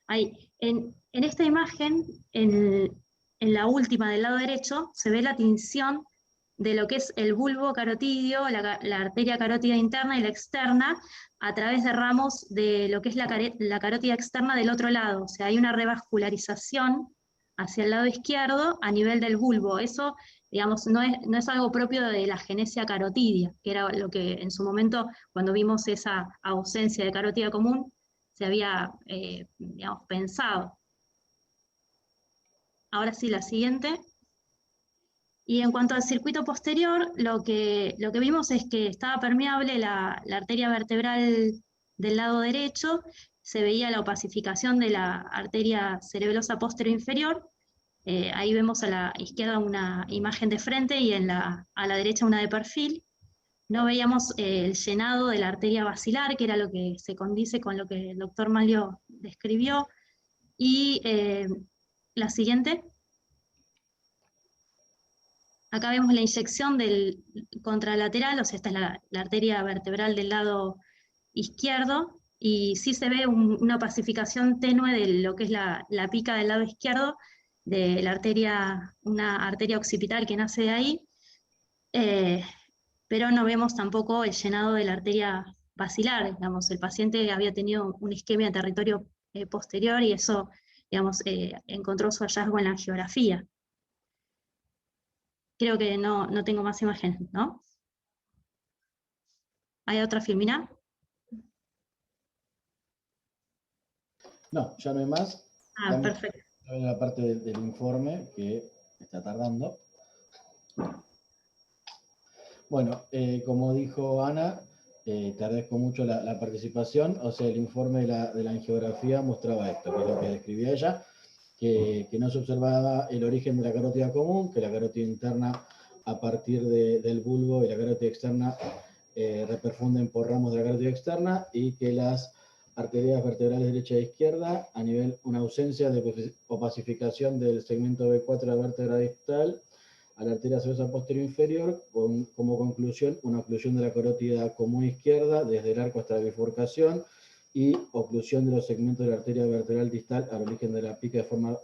Ahí, en esta imagen, en la última del lado derecho, se ve la tinción de lo que es el bulbo carotidio, la arteria carótida interna y la externa, a través de ramos de lo que es la carótida externa del otro lado. O sea, hay una revascularización hacia el lado izquierdo a nivel del bulbo. Eso, digamos, no es algo propio de la agenesia carotidia, que era lo que en su momento, cuando vimos esa ausencia de carótida común, se había, digamos, pensado. Ahora sí, la siguiente. Y en cuanto al circuito posterior, lo que vimos es que estaba permeable la arteria vertebral del lado derecho, se veía la opacificación de la arteria cerebrosa posterior inferior. Ahí vemos a la izquierda una imagen de frente y a la derecha una de perfil. No veíamos el llenado de la arteria basilar, que era lo que se condice con lo que el doctor Malio describió. Y la siguiente. Acá vemos la inyección del contralateral, o sea, esta es la arteria vertebral del lado izquierdo, y sí se ve una opacificación tenue de lo que es la pica del lado izquierdo, de la arteria, una arteria occipital que nace de ahí, pero no vemos tampoco el llenado de la arteria basilar. Digamos, el paciente había tenido una isquemia en territorio posterior, y eso, digamos, encontró su hallazgo en la angiografía. Creo que no tengo más imágenes, ¿no? ¿Hay otra, Filmina? No, ya no hay más. Ah, perfecto. En la parte del informe que está tardando. Bueno, como dijo Ana, te agradezco mucho la participación. O sea, el informe de la angiografía mostraba esto, que es lo que describía ella, que no se observaba el origen de la carótida común, que la carótida interna a partir del bulbo y la carótida externa reperfunden por ramos de la carótida externa, y que las arterias vertebrales derecha e izquierda, a nivel una ausencia de opacificación del segmento B4 de la vértebra distal a la arteria cerebrosa posterior inferior, como conclusión una oclusión de la carótida común izquierda desde el arco hasta la bifurcación, y oclusión de los segmentos de la arteria vertebral distal al origen de la pica de forma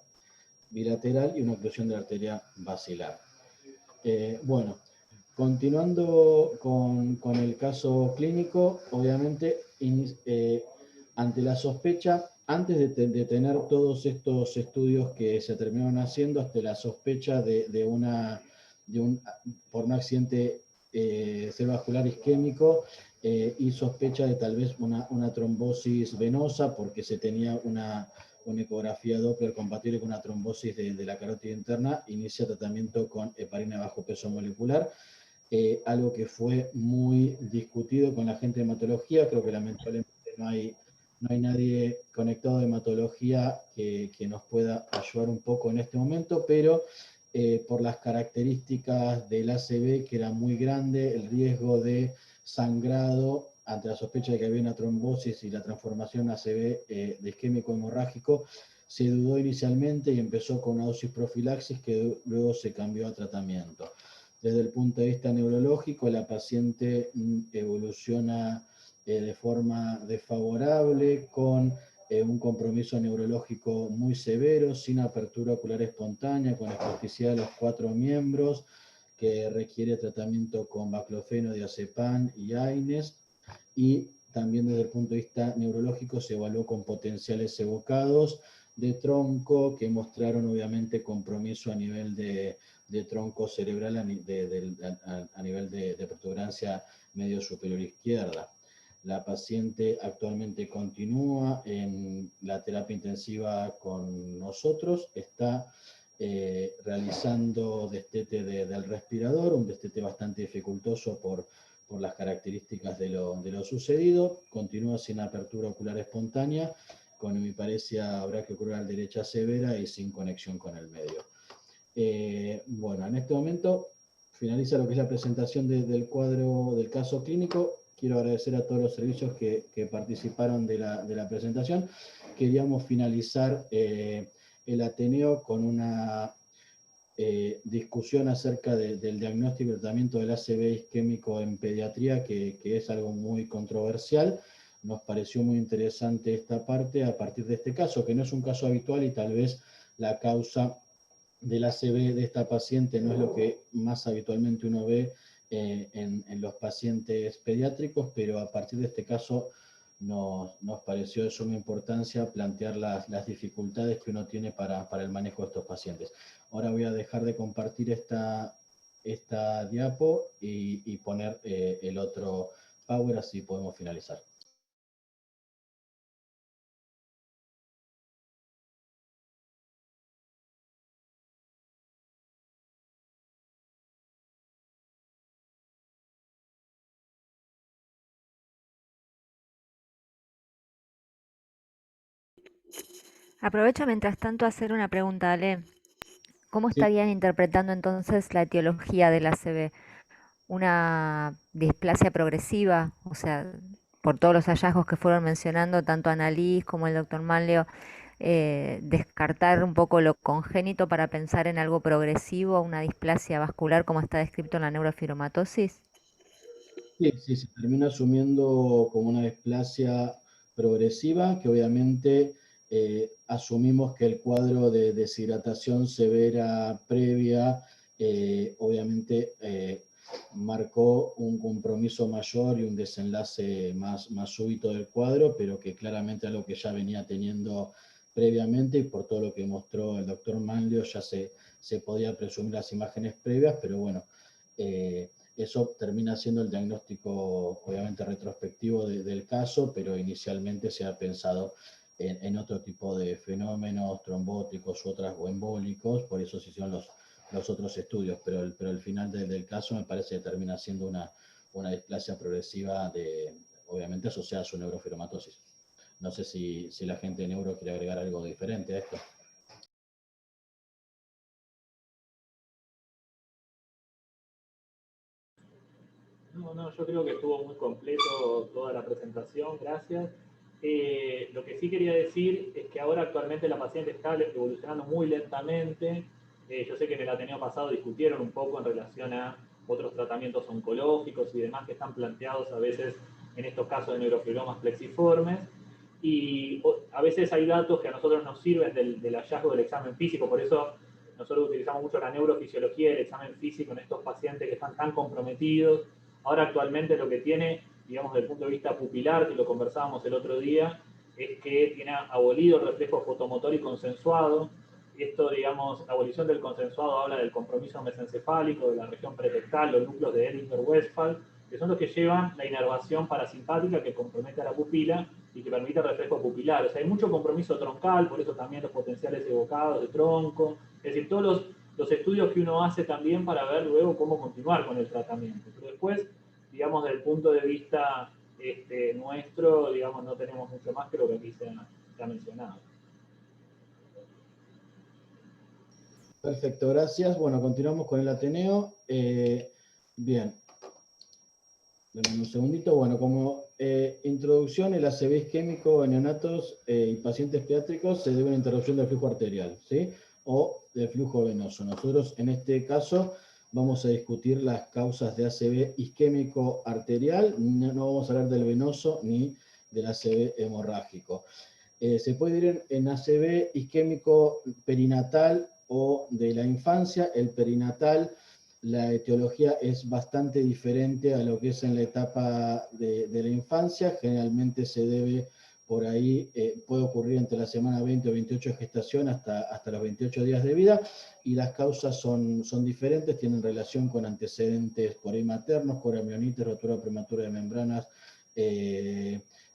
bilateral, y una oclusión de la arteria basilar. Bueno, continuando con el caso clínico, obviamente, ante la sospecha, antes de tener todos estos estudios que se terminaron haciendo, hasta la sospecha por un accidente cerebrovascular isquémico, y sospecha de tal vez una trombosis venosa, porque se tenía una ecografía Doppler compatible con una trombosis de la carótida interna, inicia tratamiento con heparina de bajo peso molecular. Algo que fue muy discutido con la gente de hematología. Creo que lamentablemente no hay nadie conectado de hematología que nos pueda ayudar un poco en este momento, pero por las características del ACV, que era muy grande, el riesgo de sangrado ante la sospecha de que había una trombosis y la transformación ACV de isquémico hemorrágico, se dudó inicialmente y empezó con una dosis profilaxis que luego se cambió a tratamiento. Desde el punto de vista neurológico, la paciente evoluciona de forma desfavorable, con un compromiso neurológico muy severo, sin apertura ocular espontánea, con espasticidad de los 4 miembros, que requiere tratamiento con baclofeno, diazepam y AINES, y también desde el punto de vista neurológico se evaluó con potenciales evocados de tronco, que mostraron obviamente compromiso a nivel de tronco cerebral, a nivel de protuberancia medio superior izquierda. La paciente actualmente continúa en la terapia intensiva con nosotros, está realizando destete del respirador, un destete bastante dificultoso por las características de lo sucedido, continúa sin apertura ocular espontánea, con hemiparesia braquiocural derecha severa y sin conexión con el medio. Bueno, en este momento finaliza lo que es la presentación del cuadro del caso clínico. Quiero agradecer a todos los servicios que participaron de la presentación. Queríamos finalizar el Ateneo con una discusión acerca del diagnóstico y tratamiento del ACV isquémico en pediatría, que es algo muy controversial. Nos pareció muy interesante esta parte a partir de este caso, que no es un caso habitual y tal vez la causa del ACV de esta paciente no es lo que más habitualmente uno ve en los pacientes pediátricos, pero a partir de este caso nos pareció de suma importancia plantear las dificultades que uno tiene para el manejo de estos pacientes. Ahora voy a dejar de compartir esta diapo y poner el otro Power, así podemos finalizar. Aprovecho mientras tanto a hacer una pregunta, Ale. ¿Cómo Sí. estarían interpretando entonces la etiología del ACV? ¿Una displasia progresiva? O sea, por todos los hallazgos que fueron mencionando, tanto Annalise como el doctor Manlio, descartar un poco lo congénito para pensar en algo progresivo, una displasia vascular como está descrito en la neurofibromatosis. Sí, se termina asumiendo como una displasia progresiva, que obviamente asumimos que el cuadro de deshidratación severa previa obviamente marcó un compromiso mayor y un desenlace más súbito del cuadro, pero que claramente algo que ya venía teniendo previamente, y por todo lo que mostró el doctor Manlio ya se podía presumir las imágenes previas, pero bueno, eso termina siendo el diagnóstico obviamente retrospectivo del caso, pero inicialmente se ha pensado en otro tipo de fenómenos trombóticos o embólicos, por eso se hicieron los otros estudios, pero el final del caso me parece que termina siendo una displasia progresiva obviamente asociada a su neurofibromatosis. No sé si la gente de neuro quiere agregar algo diferente a esto. No, yo creo que estuvo muy completo toda la presentación, gracias. Lo que sí quería decir es que ahora actualmente la paciente está evolucionando muy lentamente. Yo sé que en el Ateneo pasado discutieron un poco en relación a otros tratamientos oncológicos y demás que están planteados a veces en estos casos de neurofibromas plexiformes. Y a veces hay datos que a nosotros nos sirven del hallazgo del examen físico, por eso nosotros utilizamos mucho la neurofisiología y el examen físico en estos pacientes que están tan comprometidos. Ahora actualmente lo que tiene, digamos, desde el punto de vista pupilar, que lo conversábamos el otro día, es que tiene abolido el reflejo fotomotor y consensuado. Esto, digamos, la abolición del consensuado habla del compromiso mesencefálico, de la región pretectal, los núcleos de Edinger-Westphal, que son los que llevan la inervación parasimpática que compromete a la pupila y que permite el reflejo pupilar. O sea, hay mucho compromiso troncal, por eso también los potenciales evocados de tronco. Es decir, todos los estudios que uno hace también para ver luego cómo continuar con el tratamiento. Pero después, digamos, desde el punto de vista nuestro, digamos, no tenemos mucho más que lo que aquí se ha mencionado. Perfecto, gracias. Bueno, continuamos con el Ateneo. Bien. Dame un segundito. Bueno, como introducción, el ACV isquémico en neonatos y pacientes pediátricos se debe a una interrupción del flujo arterial, ¿sí? O del flujo venoso. Nosotros, en este caso, vamos a discutir las causas de ACV isquémico arterial, no vamos a hablar del venoso ni del ACV hemorrágico. Se puede ir en ACV isquémico perinatal o de la infancia. El perinatal, la etiología es bastante diferente a lo que es en la etapa de la infancia. Generalmente se debe por ahí, puede ocurrir entre la semana 20 o 28 de gestación hasta los 28 días de vida, y las causas son diferentes, tienen relación con antecedentes por ahí maternos, coramionitis, rotura prematura de membranas,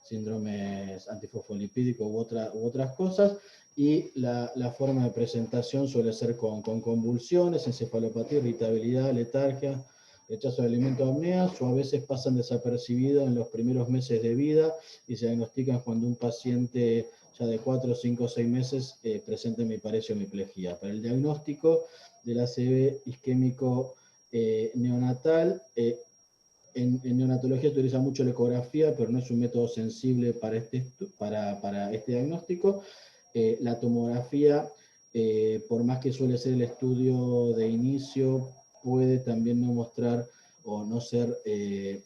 síndromes antifosfolipídicos u otras cosas, y la forma de presentación suele ser con convulsiones, encefalopatía, irritabilidad, letargia, rechazo de alimentos o apneas, o a veces pasan desapercibidos en los primeros meses de vida y se diagnostican cuando un paciente ya de 4, 5, 6 meses presenta hemiparesia o hemiplegia. Para el diagnóstico del ACV isquémico neonatal, en neonatología se utiliza mucho la ecografía, pero no es un método sensible para este diagnóstico. La tomografía, por más que suele ser el estudio de inicio, puede también no mostrar o no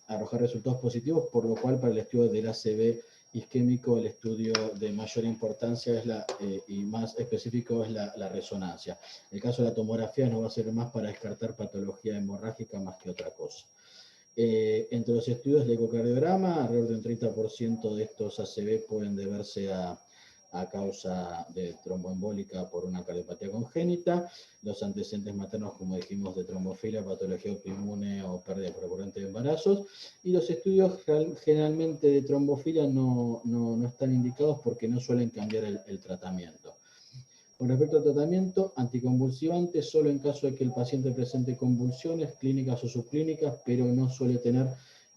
arrojar resultados positivos, por lo cual para el estudio del ACV isquémico el estudio de mayor importancia y más específico es la resonancia. El caso de la tomografía nos va a servir más para descartar patología hemorrágica más que otra cosa. Entre los estudios de ecocardiograma, alrededor de un 30% de estos ACV pueden deberse a causa de tromboembólica por una cardiopatía congénita, los antecedentes maternos, como dijimos, de trombofilia, patología autoinmune o pérdida recurrente de embarazos, y los estudios generalmente de trombofilia no están indicados porque no suelen cambiar el tratamiento. Con respecto al tratamiento, anticonvulsivante solo en caso de que el paciente presente convulsiones clínicas o subclínicas, pero no suele tener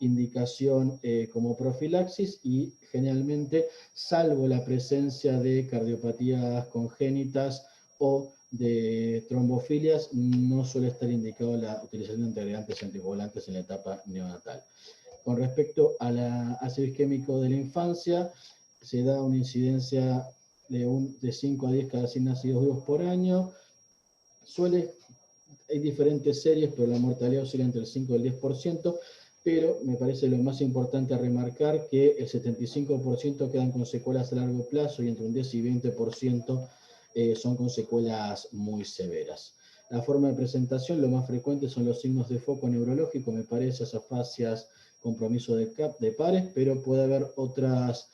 indicación como profilaxis, y generalmente, salvo la presencia de cardiopatías congénitas o de trombofilias, no suele estar indicado la utilización de integrantes anticoagulantes en la etapa neonatal. Con respecto a la ácido isquémico de la infancia, se da una incidencia de 5 a 10 cada 100 nacidos vivos por año. Hay diferentes series, pero la mortalidad oscila entre el 5 y el 10%, pero me parece lo más importante remarcar que el 75% quedan con secuelas a largo plazo y entre un 10 y 20% son con secuelas muy severas. La forma de presentación, lo más frecuente son los signos de foco neurológico, me parece, afasias, compromiso de pares, pero puede haber otras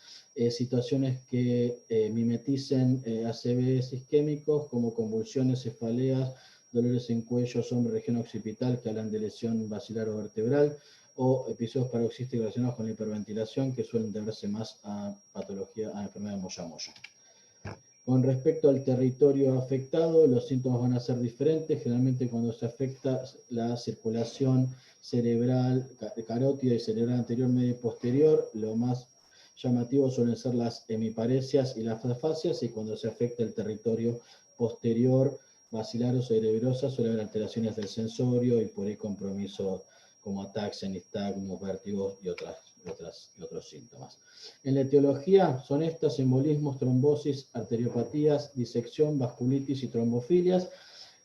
situaciones que mimeticen ACVs isquémicos, como convulsiones, cefaleas, dolores en cuello, sombra, región occipital, que hablan de lesión basilar o vertebral, o episodios paroxísticos relacionados con la hiperventilación, que suelen deberse más a enfermedad de Moyamoya. Con respecto al territorio afectado, los síntomas van a ser diferentes. Generalmente cuando se afecta la circulación cerebral, carótida y cerebral anterior, media y posterior, lo más llamativo suelen ser las hemiparesias y las afasias, y cuando se afecta el territorio posterior, basilar o cerebrosa, suele haber alteraciones del sensorio y por ahí compromiso como ataxia, nistagmos, vértigos y otros síntomas. En la etiología son estas: embolismos, trombosis, arteriopatías, disección, vasculitis y trombofilias.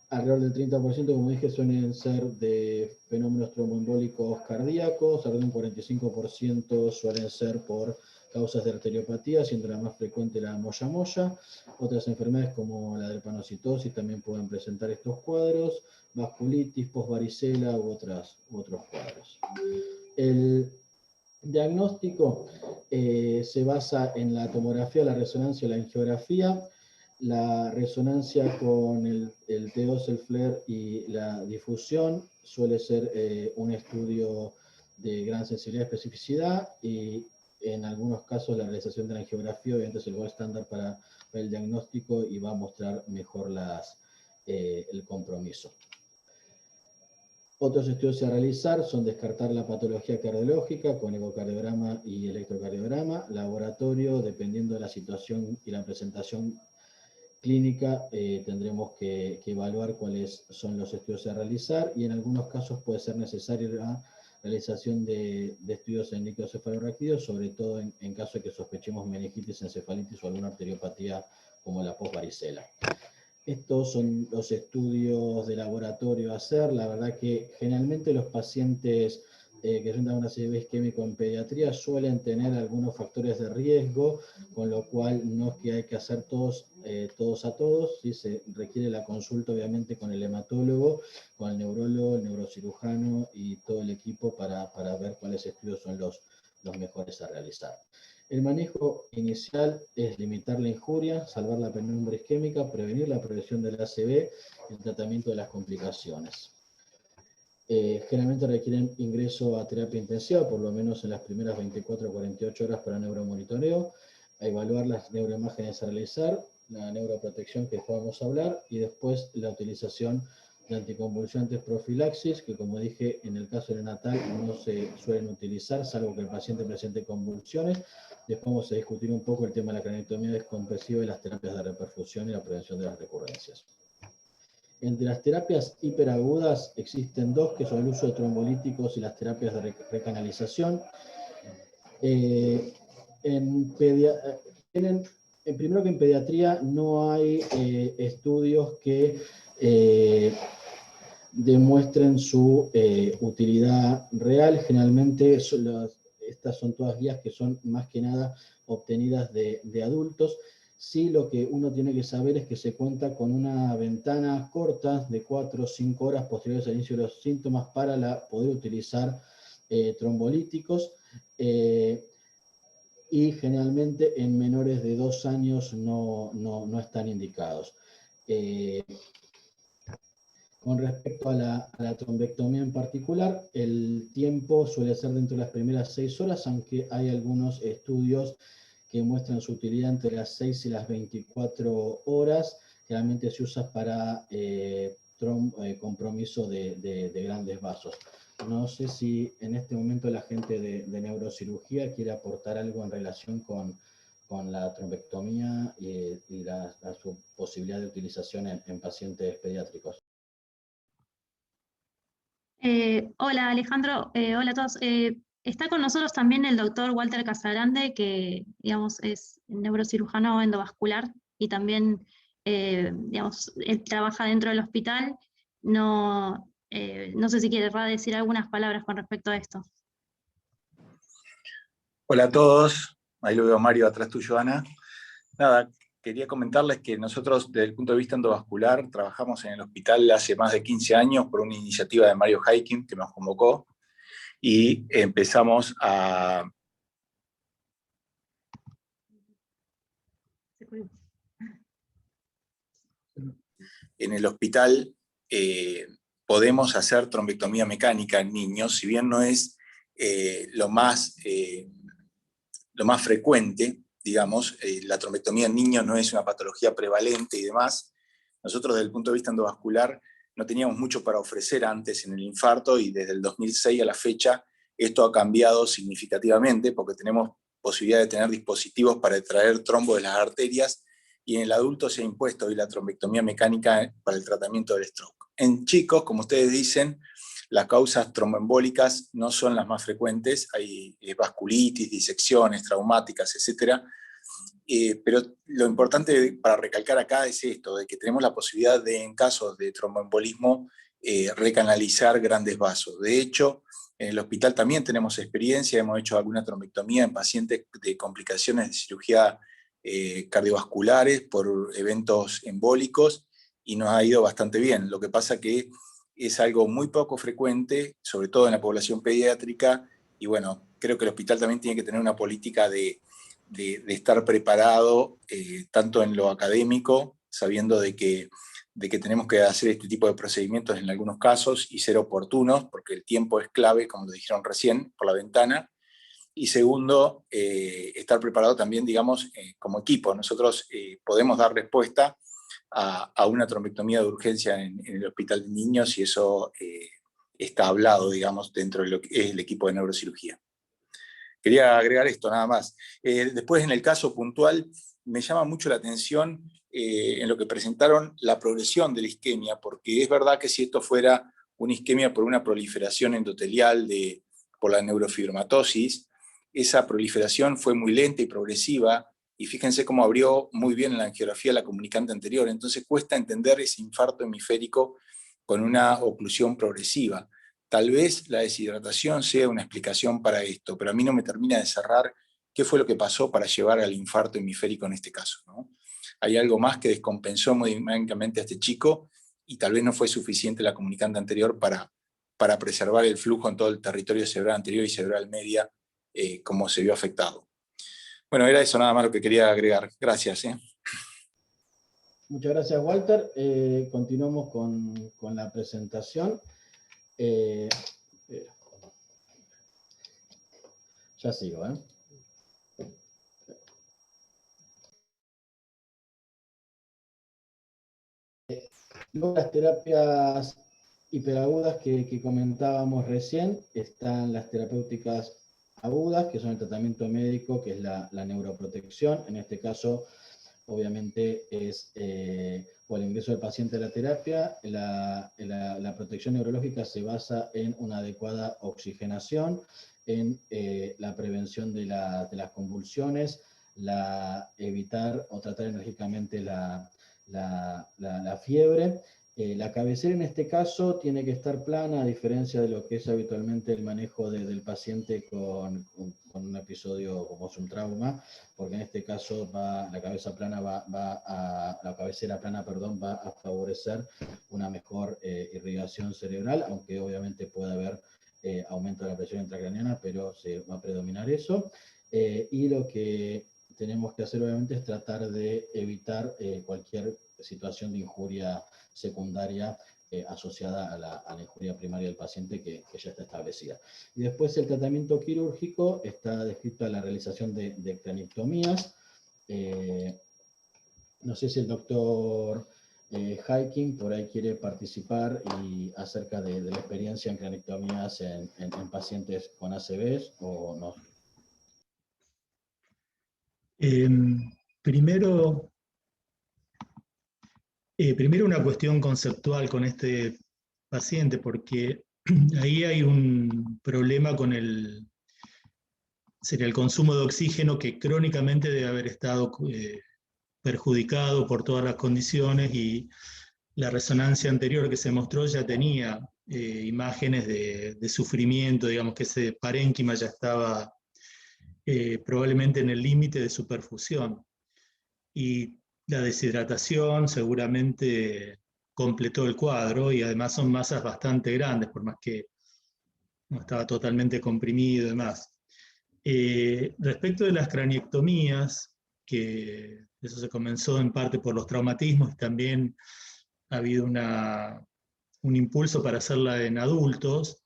Alrededor del 30%, como dije, suelen ser de fenómenos tromboembólicos cardíacos, alrededor de un 45% suelen ser por causas de arteriopatía, siendo la más frecuente la moyamoya. Otras enfermedades como la drepanocitosis también pueden presentar estos cuadros, vasculitis, posvaricela u otros cuadros. El diagnóstico se basa en la tomografía, la resonancia, la angiografía. La resonancia con el T2, el FLAIR y la difusión suele ser un estudio de gran sensibilidad y especificidad, y en algunos casos la realización de la angiografía obviamente es el gold estándar para el diagnóstico y va a mostrar mejor el compromiso. Otros estudios a realizar son descartar la patología cardiológica con ecocardiograma y electrocardiograma. Laboratorio, dependiendo de la situación y la presentación clínica, tendremos que evaluar cuáles son los estudios a realizar, y en algunos casos puede ser necesaria la realización de estudios en líquidos cefalorraquídeos, sobre todo en caso de que sospechemos meningitis, encefalitis o alguna arteriopatía como la posvaricela. Estos son los estudios de laboratorio a hacer. La verdad que generalmente los pacientes que presentan una ACV isquémico en pediatría suelen tener algunos factores de riesgo, con lo cual no es que hay que hacer todos a todos, ¿sí? Se requiere la consulta obviamente con el hematólogo, con el neurólogo, el neurocirujano y todo el equipo para ver cuáles estudios son los mejores a realizar. El manejo inicial es limitar la injuria, salvar la penumbra isquémica, prevenir la progresión del ACV y el tratamiento de las complicaciones. Generalmente requieren ingreso a terapia intensiva, por lo menos en las primeras 24 o 48 horas para neuromonitoreo, a evaluar las neuroimágenes a realizar, la neuroprotección que vamos a hablar, y después la utilización de anticonvulsivantes profilaxis, que como dije, en el caso neonatal no se suelen utilizar, salvo que el paciente presente convulsiones. Después vamos a discutir un poco el tema de la craniotomía descompresiva y las terapias de reperfusión y la prevención de las recurrencias. Entre las terapias hiperagudas existen dos, que son el uso de trombolíticos y las terapias de recanalización. Primero que en pediatría no hay estudios que demuestren su utilidad real. Generalmente estas son todas guías que son más que nada obtenidas de adultos. Sí, lo que uno tiene que saber es que se cuenta con una ventana corta de 4 o 5 horas posteriores al inicio de los síntomas para poder utilizar trombolíticos, y generalmente en menores de 2 años no están indicados. Con respecto a la trombectomía en particular, el tiempo suele ser dentro de las primeras 6 horas, aunque hay algunos estudios que muestran su utilidad entre las 6 y las 24 horas. Generalmente se usa para compromiso de grandes vasos. No sé si en este momento la gente de neurocirugía quiere aportar algo en relación con la trombectomía y su posibilidad de utilización en pacientes pediátricos. Hola Alejandro, hola a todos. Está con nosotros también el doctor Walter Casagrande, que digamos, es neurocirujano endovascular y también digamos, él trabaja dentro del hospital. No sé si querrá decir algunas palabras con respecto a esto. Hola a todos, ahí lo veo a Mario atrás tuyo, Ana. Nada, quería comentarles que nosotros desde el punto de vista endovascular trabajamos en el hospital hace más de 15 años por una iniciativa de Mario Haikin que nos convocó y empezamos a... En el hospital podemos hacer trombectomía mecánica en niños, si bien no es lo más frecuente, digamos, la trombectomía en niños no es una patología prevalente y demás. Nosotros desde el punto de vista endovascular no teníamos mucho para ofrecer antes en el infarto, y desde el 2006 a la fecha esto ha cambiado significativamente porque tenemos posibilidad de tener dispositivos para extraer trombo de las arterias, y en el adulto se ha impuesto hoy la trombectomía mecánica para el tratamiento del stroke. En chicos, como ustedes dicen, las causas tromboembólicas no son las más frecuentes, hay vasculitis, disecciones traumáticas, etc. Pero lo importante para recalcar acá es esto, de que tenemos la posibilidad de, en casos de tromboembolismo, recanalizar grandes vasos. De hecho, en el hospital también tenemos experiencia, hemos hecho alguna trombectomía en pacientes de complicaciones de cirugía cardiovasculares por eventos embólicos, y nos ha ido bastante bien. Lo que pasa que es algo muy poco frecuente, sobre todo en la población pediátrica, y bueno, creo que el hospital también tiene que tener una política de estar preparado, tanto en lo académico, sabiendo de que tenemos que hacer este tipo de procedimientos en algunos casos y ser oportunos, porque el tiempo es clave, como lo dijeron recién, por la ventana. Y segundo, estar preparado también, digamos, como equipo. Nosotros podemos dar respuesta a una trombectomía de urgencia en el hospital de niños, y eso está hablado, digamos, dentro de lo que es el equipo de neurocirugía. Quería agregar esto nada más. Después, en el caso puntual, me llama mucho la atención en lo que presentaron la progresión de la isquemia, porque es verdad que si esto fuera una isquemia por una proliferación endotelial por la neurofibromatosis, esa proliferación fue muy lenta y progresiva, y fíjense cómo abrió muy bien en la angiografía la comunicante anterior, entonces cuesta entender ese infarto hemisférico con una oclusión progresiva. Tal vez la deshidratación sea una explicación para esto, pero a mí no me termina de cerrar qué fue lo que pasó para llevar al infarto hemisférico en este caso, ¿no? Hay algo más que descompensó hemodinámicamente a este chico y tal vez no fue suficiente la comunicante anterior para preservar el flujo en todo el territorio cerebral anterior y cerebral media, como se vio afectado. Bueno, era eso nada más lo que quería agregar. Gracias. Muchas gracias, Walter. Continuamos con la presentación. Ya sigo, ¿eh? Luego, las terapias hiperagudas que comentábamos recién, están las terapéuticas agudas, que son el tratamiento médico, que es la neuroprotección. En este caso, obviamente, es por el ingreso del paciente a la terapia. La protección neurológica se basa en una adecuada oxigenación, en la prevención de las convulsiones, evitar o tratar enérgicamente la fiebre. La cabecera en este caso tiene que estar plana, a diferencia de lo que es habitualmente el manejo del paciente con un episodio como es un trauma, porque en este caso la cabecera plana va a favorecer una mejor irrigación cerebral, aunque obviamente puede haber aumento de la presión intracraneana, pero se va a predominar eso. Y lo que tenemos que hacer obviamente es tratar de evitar cualquier situación de injuria secundaria asociada a la injuria primaria del paciente que ya está establecida. Y después el tratamiento quirúrgico está descrito a la realización de craniotomías. No sé si el doctor Hiking por ahí quiere participar y acerca de la experiencia en craniotomías en pacientes con ACVs o no. Primero una cuestión conceptual con este paciente, porque ahí hay un problema con sería el consumo de oxígeno, que crónicamente debe haber estado perjudicado por todas las condiciones, y la resonancia anterior que se mostró ya tenía imágenes de sufrimiento, digamos que ese parénquima ya estaba probablemente en el límite de su perfusión. Y la deshidratación seguramente completó el cuadro, y además son masas bastante grandes, por más que no estaba totalmente comprimido y demás. Respecto de las craniectomías, que eso se comenzó en parte por los traumatismos, y también ha habido un impulso para hacerla en adultos,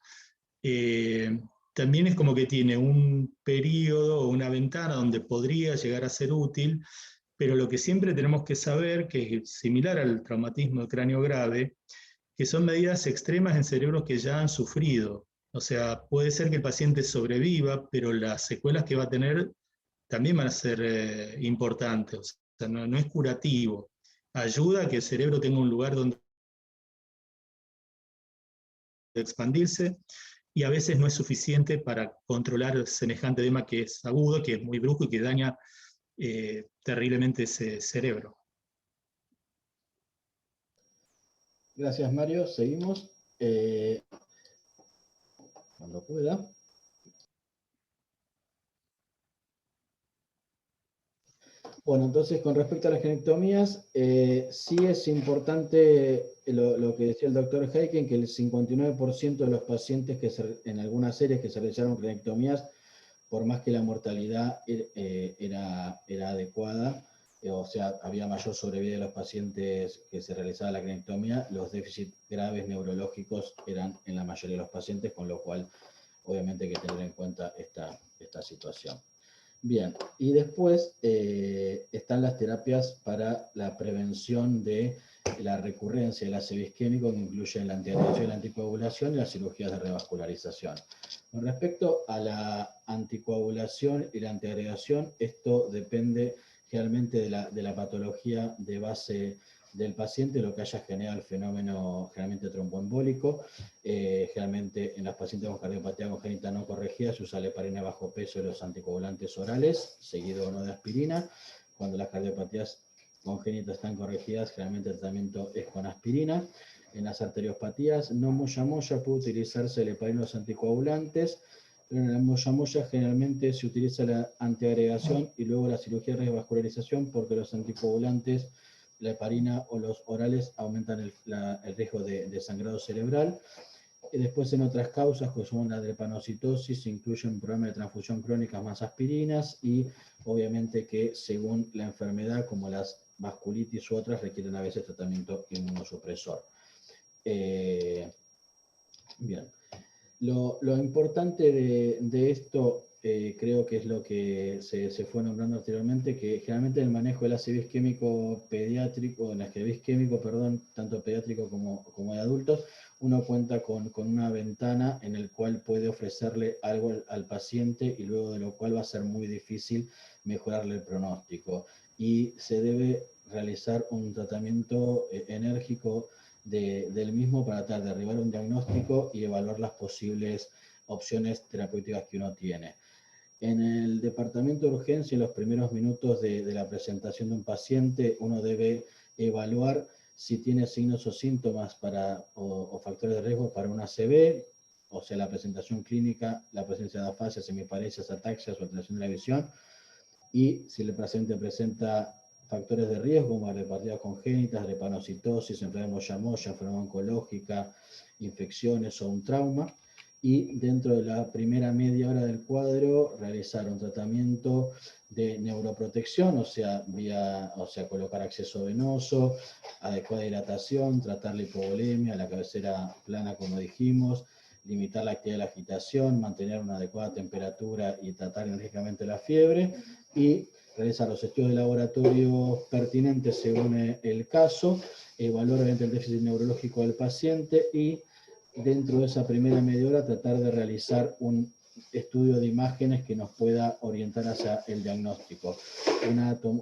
también es como que tiene un periodo o una ventana donde podría llegar a ser útil, pero lo que siempre tenemos que saber, que es similar al traumatismo de cráneo grave, que son medidas extremas en cerebros que ya han sufrido. O sea, puede ser que el paciente sobreviva, pero las secuelas que va a tener también van a ser importantes. O sea, no es curativo. Ayuda a que el cerebro tenga un lugar donde expandirse, y a veces no es suficiente para controlar semejante edema que es agudo, que es muy brusco y que daña terriblemente ese cerebro. Gracias, Mario. Seguimos. Cuando pueda. Bueno, entonces con respecto a las craniotomías, sí es importante lo que decía el doctor Heiken, que el 59% de los pacientes en algunas series que se realizaron craniotomías, por más que la mortalidad era adecuada, o sea, había mayor sobrevida de los pacientes que se realizaba la craniotomía, los déficits graves neurológicos eran en la mayoría de los pacientes, con lo cual obviamente hay que tener en cuenta esta situación. Bien, y después están las terapias para la prevención de la recurrencia del ACV isquémico, que incluyen la antiagregación y la anticoagulación y las cirugías de revascularización. Con respecto a la anticoagulación y la antiagregación, esto depende generalmente de la patología de base del paciente, lo que haya generado el fenómeno generalmente tromboembólico. Generalmente en los pacientes con cardiopatía congénita no corregida se usa la heparina bajo peso y los anticoagulantes orales, seguido o no de aspirina. cuando las cardiopatías congénitas están corregidas, generalmente el tratamiento es con aspirina. En las arteriopatías no moya puede utilizarse el heparina y los anticoagulantes, pero en la moya generalmente se utiliza la antiagregación y luego la cirugía de revascularización, porque los anticoagulantes, la heparina o los orales aumentan el riesgo de sangrado cerebral. Y después en otras causas, como son la drepanocitosis, se incluye un programa de transfusión crónica más aspirinas y obviamente que según la enfermedad, como las vasculitis u otras, requieren a veces tratamiento inmunosupresor. Bien. Lo importante de esto, creo que es lo que se fue nombrando anteriormente, que generalmente el manejo del ACV isquémico pediátrico, el ACV isquémico, perdón, tanto pediátrico como de adultos, uno cuenta con una ventana en el cual puede ofrecerle algo al paciente y luego de lo cual va a ser muy difícil mejorarle el pronóstico. Y se debe realizar un tratamiento enérgico del mismo para tratar de arribar a un diagnóstico y evaluar las posibles opciones terapéuticas que uno tiene. En el departamento de urgencia, en los primeros minutos de la presentación de un paciente, uno debe evaluar si tiene signos o síntomas o factores de riesgo para una ACV, o sea, la presentación clínica, la presencia de afasias, semiparesias, ataxias o alteración de la visión, y si el paciente presenta factores de riesgo como cardiopatías congénitas, drepanocitosis, enfermedad moya-moya, enfermedad oncológica, infecciones o un trauma, y dentro de la primera media hora del cuadro realizar un tratamiento de neuroprotección, o sea, colocar acceso venoso, adecuada hidratación, tratar la hipovolemia, la cabecera plana como dijimos, limitar la actividad de la agitación, mantener una adecuada temperatura y tratar enérgicamente la fiebre, y realizar los estudios de laboratorio pertinentes según el caso, evaluar el déficit neurológico del paciente y dentro de esa primera media hora tratar de realizar un estudio de imágenes que nos pueda orientar hacia el diagnóstico.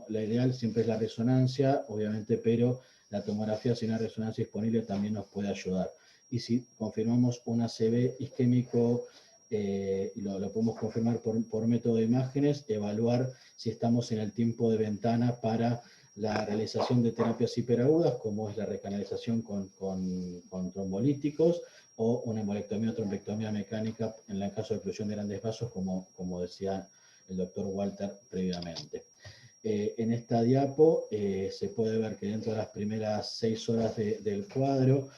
La ideal siempre es la resonancia, obviamente, pero la tomografía sin una resonancia disponible también nos puede ayudar. Y si confirmamos un ACV isquémico, lo podemos confirmar por método de imágenes, evaluar si estamos en el tiempo de ventana para la realización de terapias hiperagudas, como es la recanalización con trombolíticos, o una embolectomía o trombectomía mecánica en el caso de oclusión de grandes vasos, como decía el doctor Walter previamente. En esta diapo se puede ver que dentro de las primeras 6 horas del cuadro,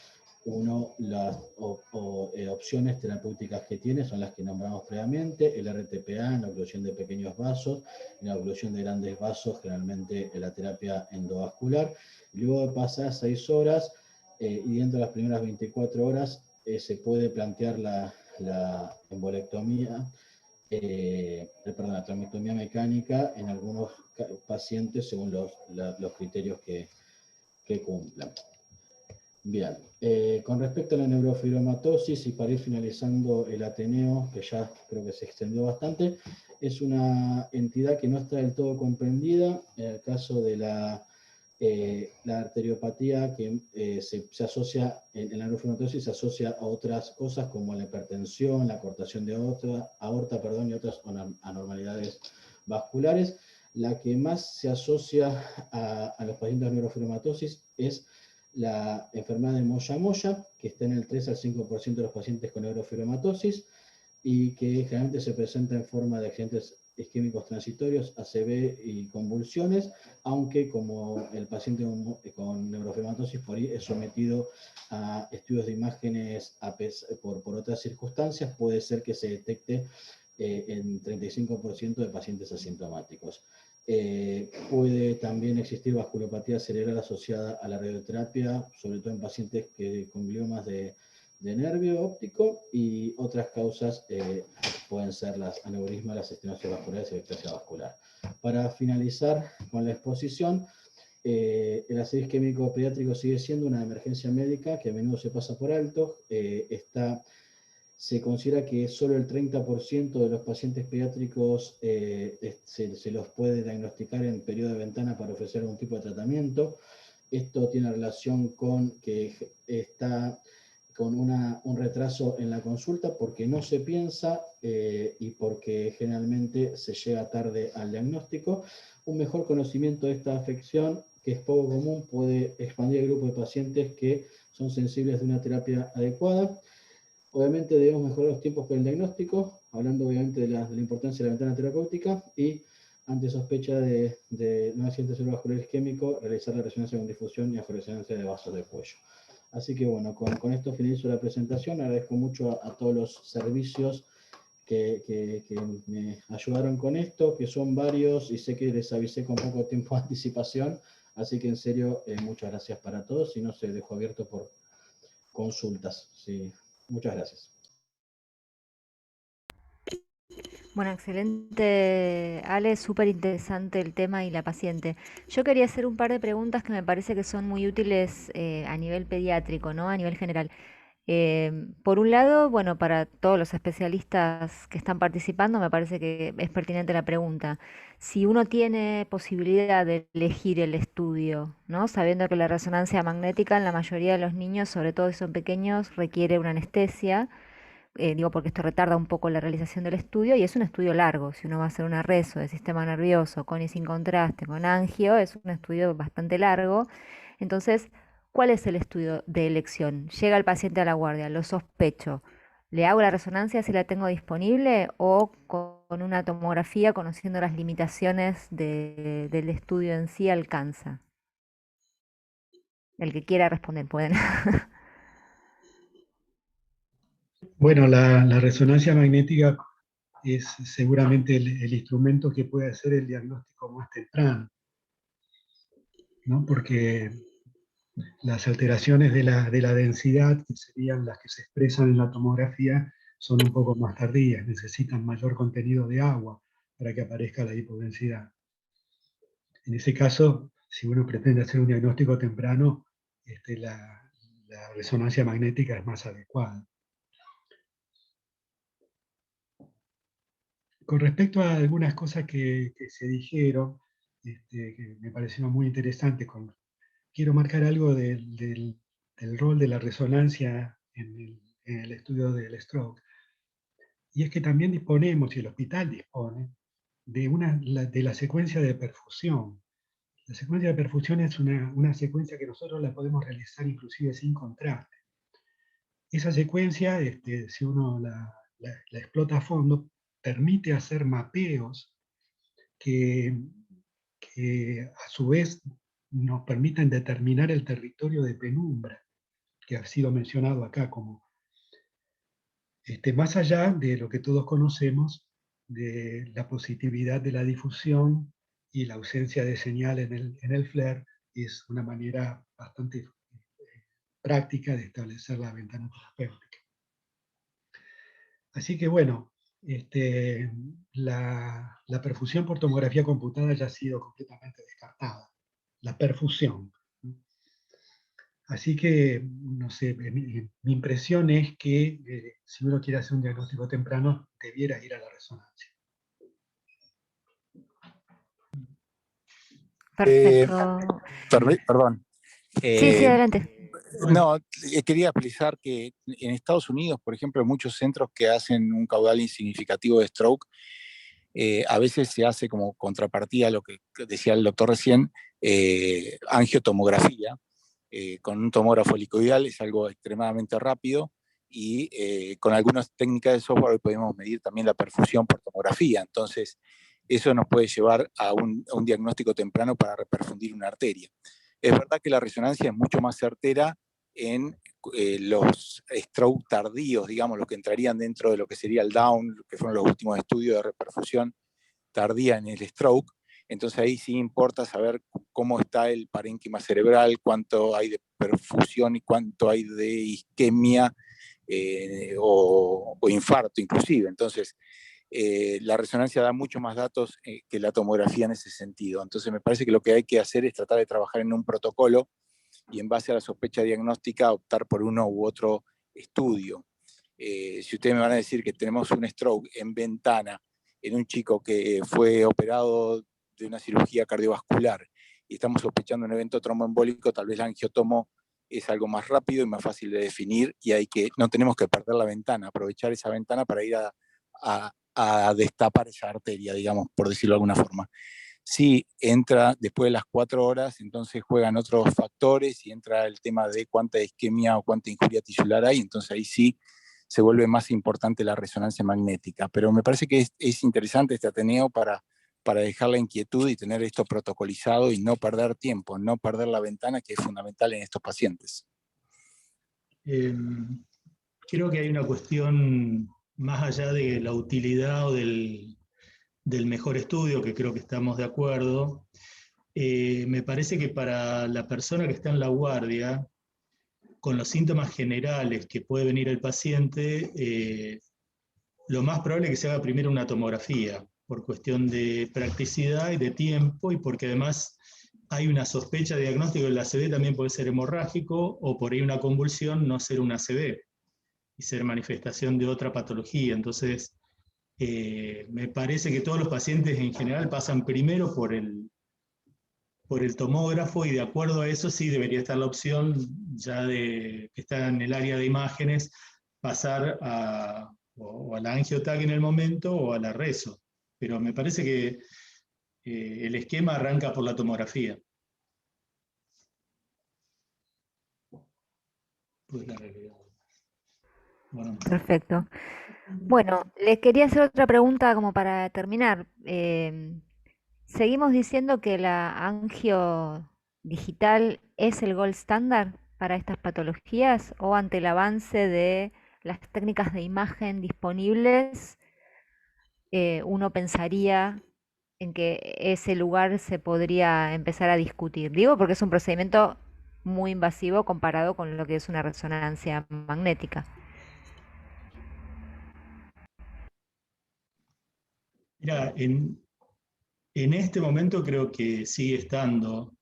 las opciones terapéuticas que tiene son las que nombramos previamente, el RTPA en la oclusión de pequeños vasos, en la oclusión de grandes vasos, generalmente en la terapia endovascular. Luego de pasar 6 horas y dentro de las primeras 24 horas se puede plantear la embolectomía, la trombectomía mecánica en algunos pacientes según los criterios que cumplan. Bien, con respecto a la neurofibromatosis, y para ir finalizando el Ateneo, que ya creo que se extendió bastante, es una entidad que no está del todo comprendida. En el caso de la arteriopatía, que se asocia, en la neurofibromatosis se asocia a otras cosas como la hipertensión, la cortación de aorta, y otras anormalidades vasculares. La que más se asocia a los pacientes de neurofibromatosis es la enfermedad de moya-moya, que está en el 3 al 5% de los pacientes con neurofibromatosis y que generalmente se presenta en forma de accidentes isquémicos transitorios, ACV y convulsiones, aunque como el paciente con neurofibromatosis por ahí es sometido a estudios de imágenes por otras circunstancias, puede ser que se detecte en 35% de pacientes asintomáticos. Puede también existir vasculopatía cerebral asociada a la radioterapia, sobre todo en pacientes con gliomas de nervio óptico, y otras causas pueden ser las aneurismas, las estenosis vasculares y la ectasia vascular. Para finalizar con la exposición, el ACV isquémico pediátrico sigue siendo una emergencia médica que a menudo se pasa por alto. Se considera que solo el 30% de los pacientes pediátricos se los puede diagnosticar en periodo de ventana para ofrecer algún tipo de tratamiento. Esto tiene relación con que está con un retraso en la consulta porque no se piensa y porque generalmente se llega tarde al diagnóstico. Un mejor conocimiento de esta afección, que es poco común, puede expandir el grupo de pacientes que son sensibles de una terapia adecuada. Obviamente debemos mejorar los tiempos para el diagnóstico, hablando obviamente de la importancia de la ventana terapéutica, y ante sospecha de un accidente cerebrovascular isquémico, realizar la resonancia con difusión y aflorescencia de vasos del cuello. Así que bueno, con esto finalizo la presentación. Agradezco mucho a todos los servicios que me ayudaron con esto, que son varios, y sé que les avisé con poco tiempo de anticipación, así que en serio, muchas gracias para todos, y no se dejo abierto por consultas. Sí, muchas gracias. Bueno, excelente, Ale, súper interesante el tema y la paciente. Yo quería hacer un par de preguntas que me parece que son muy útiles a nivel pediátrico, ¿no? A nivel general. Por un lado, bueno, para todos los especialistas que están participando, me parece que es pertinente la pregunta. Si uno tiene posibilidad de elegir el estudio, ¿no? Sabiendo que la resonancia magnética en la mayoría de los niños, sobre todo si son pequeños, requiere una anestesia. Digo porque esto retarda un poco la realización del estudio y es un estudio largo. Si uno va a hacer una reso de sistema nervioso con y sin contraste, con angio, es un estudio bastante largo. Entonces, ¿cuál es el estudio de elección? Llega el paciente a la guardia, lo sospecho. ¿Le hago la resonancia si la tengo disponible o con una tomografía, conociendo las limitaciones del estudio en sí, alcanza? El que quiera responder, pueden. Bueno, la resonancia magnética es seguramente el instrumento que puede hacer el diagnóstico más temprano, ¿no? Porque las alteraciones de la densidad, que serían las que se expresan en la tomografía, son un poco más tardías, necesitan mayor contenido de agua para que aparezca la hipodensidad. En ese caso, si uno pretende hacer un diagnóstico temprano, la resonancia magnética es más adecuada. Con respecto a algunas cosas que se dijeron, que me parecieron muy interesantes, quiero marcar algo del rol de la resonancia en el estudio del stroke. Y es que también disponemos, y el hospital dispone, de la secuencia de perfusión. La secuencia de perfusión es una secuencia que nosotros la podemos realizar inclusive sin contraste. Esa secuencia, si uno la explota a fondo, permite hacer mapeos que a su vez nos permiten determinar el territorio de penumbra, que ha sido mencionado acá como más allá de lo que todos conocemos, de la positividad de la difusión y la ausencia de señal en el FLAIR, es una manera bastante práctica de establecer la ventana terapéutica. Así que bueno, la perfusión por tomografía computada ya ha sido completamente descartada. La perfusión. Así que, no sé, mi impresión es que si uno quiere hacer un diagnóstico temprano, debiera ir a la resonancia. Perfecto. Perdón. Sí, adelante. No, quería precisar que en Estados Unidos, por ejemplo, hay muchos centros que hacen un caudal insignificativo de stroke. A veces se hace como contrapartida a lo que decía el doctor recién, angiotomografía. Con un tomógrafo helicoidal es algo extremadamente rápido y con algunas técnicas de software podemos medir también la perfusión por tomografía. Entonces, eso nos puede llevar a un diagnóstico temprano para reperfundir una arteria. Es verdad que la resonancia es mucho más certera en los stroke tardíos, digamos, los que entrarían dentro de lo que sería el Down, que fueron los últimos estudios de reperfusión tardía en el stroke. Entonces ahí sí importa saber cómo está el parénquima cerebral, cuánto hay de perfusión y cuánto hay de isquemia o infarto inclusive. Entonces la resonancia da mucho más datos que la tomografía en ese sentido. Entonces me parece que lo que hay que hacer es tratar de trabajar en un protocolo y en base a la sospecha diagnóstica optar por uno u otro estudio. Si ustedes me van a decir que tenemos un stroke en ventana en un chico que fue operado de una cirugía cardiovascular y estamos sospechando un evento tromboembólico, tal vez la angiotomo es algo más rápido y más fácil de definir, y no tenemos que perder la ventana, aprovechar esa ventana para ir a destapar esa arteria, digamos, por decirlo de alguna forma. Si entra después de las 4 horas, entonces juegan otros factores y entra el tema de cuánta isquemia o cuánta injuria tisular hay, entonces ahí sí se vuelve más importante la resonancia magnética. Pero me parece que es interesante este Ateneo para dejar la inquietud y tener esto protocolizado y no perder tiempo, no perder la ventana, que es fundamental en estos pacientes. Creo que hay una cuestión más allá de la utilidad o del mejor estudio, que creo que estamos de acuerdo. Me parece que para la persona que está en la guardia, con los síntomas generales que puede venir el paciente, lo más probable es que se haga primero una tomografía, por cuestión de practicidad y de tiempo, y porque además hay una sospecha de diagnóstico. El ACV también puede ser hemorrágico, o por ahí una convulsión no ser un ACV, y ser manifestación de otra patología. Entonces, me parece que todos los pacientes en general pasan primero por el tomógrafo, y de acuerdo a eso sí debería estar la opción, ya que está en el área de imágenes, pasar o a la angioTAC en el momento o a la reso. Pero me parece que el esquema arranca por la tomografía. Pues la realidad. Bueno. Perfecto. Bueno, les quería hacer otra pregunta como para terminar. ¿Seguimos diciendo que la angio digital es el gold standard para estas patologías, o ante el avance de las técnicas de imagen disponibles, uno pensaría en que ese lugar se podría empezar a discutir? Digo, porque es un procedimiento muy invasivo comparado con lo que es una resonancia magnética. Mira, en este momento creo que sigue estando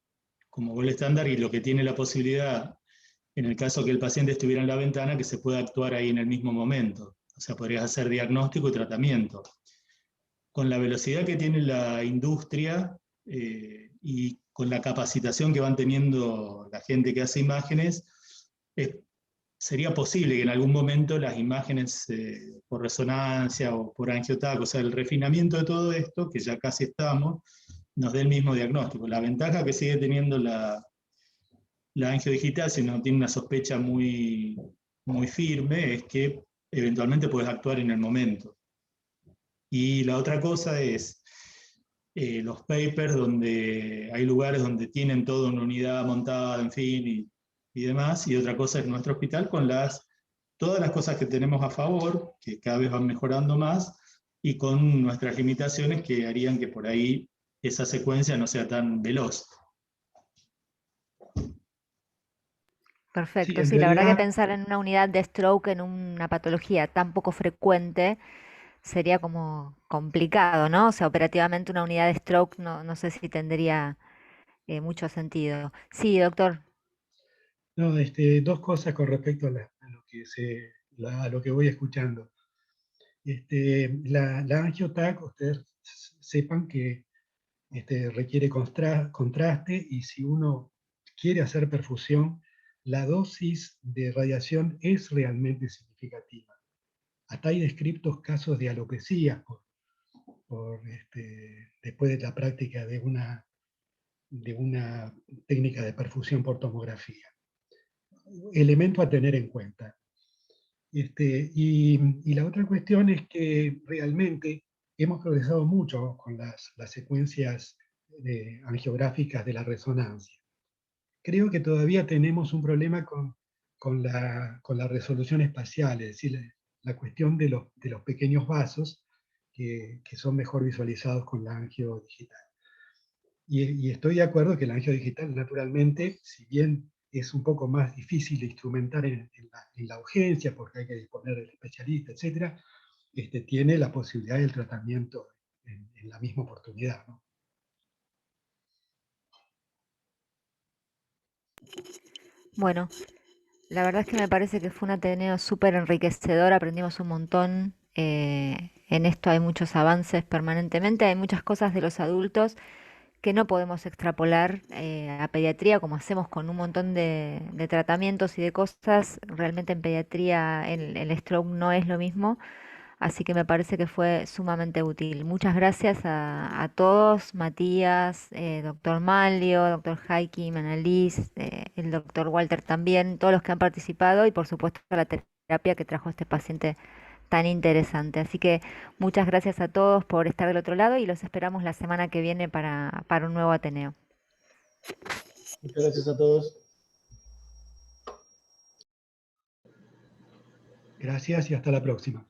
como gold estándar, y lo que tiene la posibilidad, en el caso que el paciente estuviera en la ventana, que se pueda actuar ahí en el mismo momento. O sea, podrías hacer diagnóstico y tratamiento. Con la velocidad que tiene la industria y con la capacitación que van teniendo la gente que hace imágenes, sería posible que en algún momento las imágenes por resonancia o por angioTAC, o sea, el refinamiento de todo esto, que ya casi estamos, nos dé el mismo diagnóstico. La ventaja que sigue teniendo la angiodigital, si no tiene una sospecha muy, muy firme, es que eventualmente puedes actuar en el momento. Y la otra cosa es los papers, donde hay lugares donde tienen toda una unidad montada, en fin, y demás, y otra cosa es nuestro hospital con todas las cosas que tenemos a favor, que cada vez van mejorando más, y con nuestras limitaciones que harían que por ahí esa secuencia no sea tan veloz. Perfecto, en sí, la verdad que realidad, pensar en una unidad de stroke en una patología tan poco frecuente sería como complicado, ¿no? O sea, operativamente una unidad de stroke no sé si tendría mucho sentido. Sí, doctor. no, dos cosas con respecto a lo que voy escuchando. La angioTAC, ustedes sepan que requiere contraste, y si uno quiere hacer perfusión, la dosis de radiación es realmente significativa. Hasta hay descritos casos de alopecia después de la práctica de una técnica de perfusión por tomografía. Elemento a tener en cuenta. Y la otra cuestión es que realmente hemos progresado mucho con las secuencias angiográficas de la resonancia. Creo que todavía tenemos un problema con la resolución espacial, es decir, la cuestión de los pequeños vasos que son mejor visualizados con la angio digital. Y estoy de acuerdo que la angio digital, naturalmente, si bien es un poco más difícil de instrumentar en la urgencia, porque hay que disponer del especialista, etc., tiene la posibilidad del tratamiento en la misma oportunidad, ¿no? Bueno, la verdad es que me parece que fue un Ateneo súper enriquecedor, aprendimos un montón. En esto hay muchos avances permanentemente, hay muchas cosas de los adultos que no podemos extrapolar a pediatría como hacemos con un montón de tratamientos y de cosas. Realmente en pediatría el stroke no es lo mismo, así que me parece que fue sumamente útil. Muchas gracias a todos, Matías, doctor Malio, doctor Heiki, Annalise, el doctor Walter también, todos los que han participado y por supuesto a la terapia que trajo este paciente tan interesante. Así que muchas gracias a todos por estar del otro lado y los esperamos la semana que viene para un nuevo Ateneo. Muchas gracias a todos. Gracias y hasta la próxima.